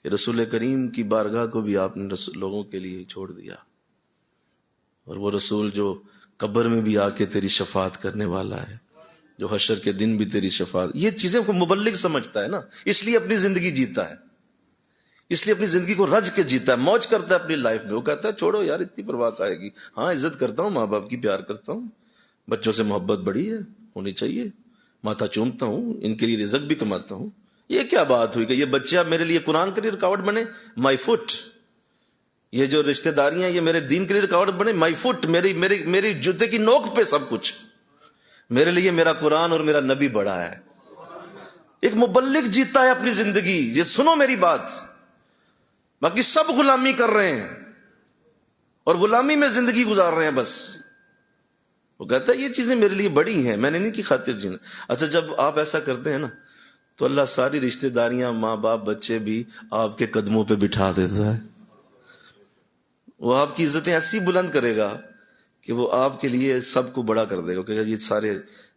[SPEAKER 1] کہ رسول کریم کی بارگاہ کو بھی آپ نے لوگوں کے لیے چھوڑ دیا. اور وہ رسول جو قبر میں بھی آ کے تیری شفاعت کرنے والا ہے، جو حشر کے دن بھی تیری شفاعت، یہ چیزیں کو مبلغ سمجھتا ہے نا، اس لیے اپنی زندگی جیتا ہے، اس لیے اپنی زندگی کو رج کے جیتا ہے، موج کرتا ہے اپنی لائف میں. وہ کہتا ہے چھوڑو یار اتنی پرواہ کا ہے گی. ہاں عزت کرتا ہوں ماں باپ کی، پیار کرتا ہوں، بچوں سے محبت بڑی ہے، ہونی چاہیے، ماتھا چومتا ہوں، ان کے لیے رزق بھی کماتا ہوں. یہ کیا بات ہوئی کہ یہ بچے اب میرے لیے قرآن کے لیے رکاوٹ بنے؟ مائی فٹ. یہ جو رشتہ داریاں یہ میرے دین کے لیے رکاوٹ بنے؟ مائی فٹ. میری جوتے کی نوک پہ سب کچھ. میرے لیے میرا قرآن اور میرا نبی بڑا ہے. ایک مبلغ جیتا ہے اپنی زندگی. یہ سنو میری بات، باقی سب غلامی کر رہے ہیں اور غلامی میں زندگی گزار رہے ہیں بس. وہ کہتا ہے یہ چیزیں میرے لیے بڑی ہیں، میں نے نہیں کی خاطر جینا. اچھا جب آپ ایسا کرتے ہیں نا تو اللہ ساری رشتہ داریاں، ماں باپ، بچے بھی آپ کے قدموں پہ بٹھا دیتا ہے. وہ آپ کی عزتیں ایسی بلند کرے گا کہ وہ آپ کے لیے سب کو بڑا کر دے گا کہ یہ سارے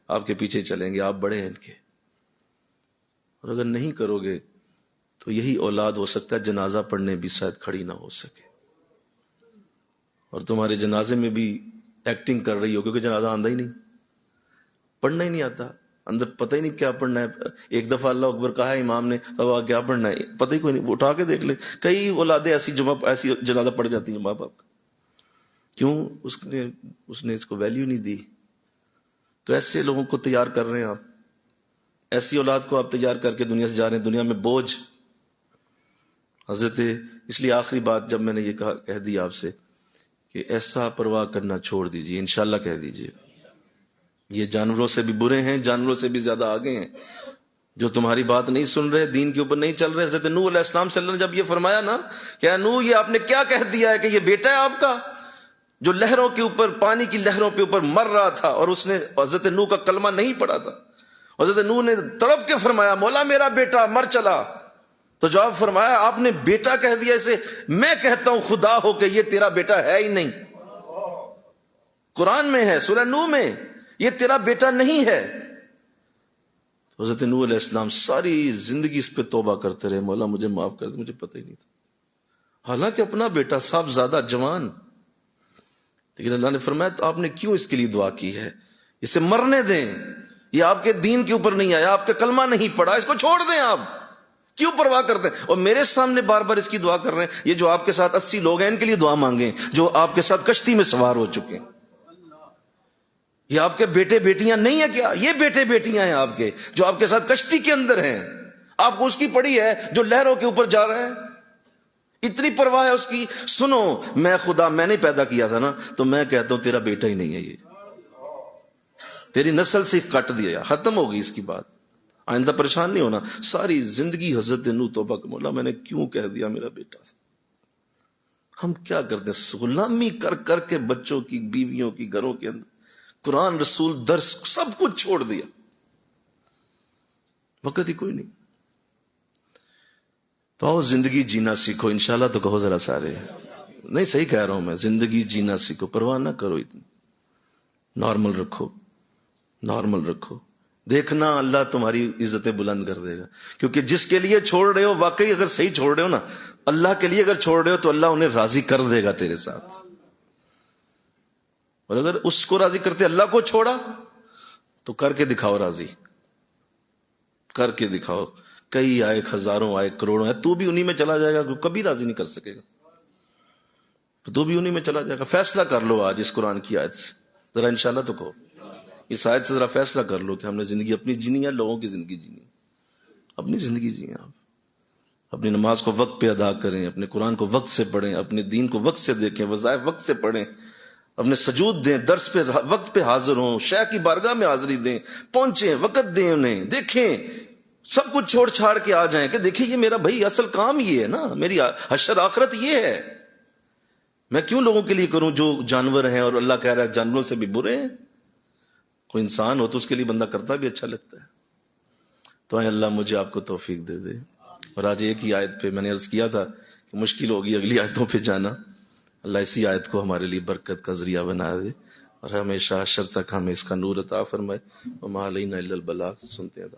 [SPEAKER 1] آپ کے پیچھے چلیں گے، آپ بڑے ہیں ان کے. اور اگر نہیں کرو گے تو یہی اولاد ہو سکتا ہے جنازہ پڑھنے بھی شاید کھڑی نہ ہو سکے، اور تمہارے جنازے میں بھی ایکٹنگ کر رہی ہو کیونکہ جنازہ آندہ ہی نہیں، پڑھنا ہی نہیں آتا، اندر پتہ ہی نہیں کیا پڑھنا ہے. ایک دفعہ اللہ اکبر کہا ہے امام نے تو کیا پڑھنا ہے پتہ ہی کوئی نہیں. اٹھا کے دیکھ لے، کئی اولادیں ایسی جنازہ پڑھ جاتی ہیں ماں باپ کا. کیوں؟ اس نے اس کو ویلیو نہیں دی. تو ایسے لوگوں کو تیار کر رہے ہیں آپ، ایسی اولاد کو آپ تیار کر کے دنیا سے جا رہے ہیں، دنیا میں بوجھ. حضرت اس لیے آخری بات جب میں نے یہ کہہ دی آپ سے کہ ایسا پرواہ کرنا چھوڑ دیجیے، انشاءاللہ کہہ دیجیے. یہ جانوروں سے بھی برے ہیں، جانوروں سے بھی زیادہ آگے ہیں، جو تمہاری بات نہیں سن رہے، دین کے اوپر نہیں چل رہے. حضرت نوح علیہ السلام سے اللہ نے جب یہ فرمایا نا کہ اے نوح، یہ آپ نے کیا کہہ دیا ہے کہ یہ بیٹا ہے آپ کا جو لہروں کے اوپر، پانی کی لہروں کے اوپر مر رہا تھا، اور اس نے حضرت نوح کا کلمہ نہیں پڑھا تھا. حضرت نوح نے تڑپ کے فرمایا مولا میرا بیٹا مر چلا. تو جواب فرمایا آپ نے بیٹا کہہ دیا اسے، میں کہتا ہوں خدا ہو کہ یہ تیرا بیٹا ہے ہی نہیں. قرآن میں ہے، سورہ نوح میں، یہ تیرا بیٹا نہیں ہے. حضرت نوح علیہ السلام ساری زندگی اس پہ توبہ کرتے رہے، مولا مجھے معاف کر دے، مجھے پتہ ہی نہیں تھا. حالانکہ اپنا بیٹا صاحب زیادہ جوان، لیکن اللہ نے فرمایا تو آپ نے کیوں اس کے لیے دعا کی ہے؟ اسے مرنے دیں، یہ آپ کے دین کے اوپر نہیں آیا، آپ کا کلمہ نہیں پڑھا، اس کو چھوڑ دیں. آپ کیوں پرواہ کرتے ہیں؟ اور میرے سامنے بار بار اس کی دعا کر رہے ہیں. یہ جو آپ کے ساتھ 80 لوگ ہیں ان کے لیے دعا مانگیں جو آپ کے ساتھ کشتی میں سوار ہو چکے ہیں. یہ آپ کے بیٹے بیٹیاں نہیں ہیں کیا؟ یہ بیٹے بیٹیاں ہیں آپ کے جو آپ کے ساتھ کشتی کے اندر ہیں. آپ کو اس کی پڑی ہے جو لہروں کے اوپر جا رہے ہیں، اتنی پرواہ ہے اس کی. سنو، میں خدا، میں نے پیدا کیا تھا نا، تو میں کہتا ہوں تیرا بیٹا ہی نہیں ہے، یہ تیری نسل سے کٹ دیا، ختم ہو گئی اس کی بات. آئندہ پریشان نہیں ہونا. ساری زندگی حضرت نوح توبہ کہ مولا میں نے کیوں کہہ دیا میرا بیٹا. ہم کیا کرتے ہیں؟ غلامی کر کر کے بچوں کی، بیویوں کی، گھروں کے اندر قرآن، رسول، درس، سب کچھ چھوڑ دیا. وقت ہی کوئی نہیں. تو آؤ زندگی جینا سیکھو. انشاءاللہ تو کہو ذرا سارے. نہیں صحیح کہہ رہا ہوں میں، زندگی جینا سیکھو، پرواہ نہ کرو اتنی. نارمل رکھو، نارمل رکھو. دیکھنا اللہ تمہاری عزتیں بلند کر دے گا. کیونکہ جس کے لیے چھوڑ رہے ہو، واقعی اگر صحیح چھوڑ رہے ہو نا، اللہ کے لیے اگر چھوڑ رہے ہو تو اللہ انہیں راضی کر دے گا تیرے ساتھ. اور اگر اس کو راضی کرتے اللہ کو چھوڑا تو کر کے دکھاؤ راضی، کر کے دکھاؤ. کئی آئے، ہزاروں آئے، کروڑوں آئے، تو بھی انہی میں چلا جائے گا، کبھی راضی نہیں کر سکے گا. تو بھی انہی میں چلا جائے گا. فیصلہ کر لو آج اس قرآن کی آیت سے ذرا، انشاءاللہ تو کہو. اس آیت سے ذرا فیصلہ کر لو کہ ہم نے زندگی اپنی جینی ہے، لوگوں کی زندگی جینی ہے. اپنی زندگی جیئیں. آپ اپنی نماز کو وقت پہ ادا کریں، اپنے قرآن کو وقت سے پڑھیں، اپنے دین کو وقت سے دیکھیں، وظائف وقت سے پڑھیں، اپنے سجود دیں، درس پہ وقت پہ حاضر ہوں، شیخ کی بارگاہ میں حاضری دیں، پہنچیں، وقت دیں انہیں، دیکھیں، سب کچھ چھوڑ چھاڑ کے آ جائیں کہ دیکھیں یہ میرا بھائی اصل کام یہ ہے نا، میری حشر آخرت یہ ہے. میں کیوں لوگوں کے لیے کروں جو جانور ہیں، اور اللہ کہہ رہا ہے جانوروں سے بھی برے ہیں. کوئی انسان ہو تو اس کے لیے بندہ کرتا بھی اچھا لگتا ہے. تو اللہ مجھے آپ کو توفیق دے دے. اور آج ایک ہی آیت پہ میں نے عرض کیا تھا کہ مشکل ہوگی اگلی آیتوں پہ جانا. اللہ اسی آیت کو ہمارے لیے برکت کا ذریعہ بنا دے اور ہمیشہ حشر تک ہمیں اس کا نور عطا فرمائے. وما علینا الا البلاغ. سنتے ہیں.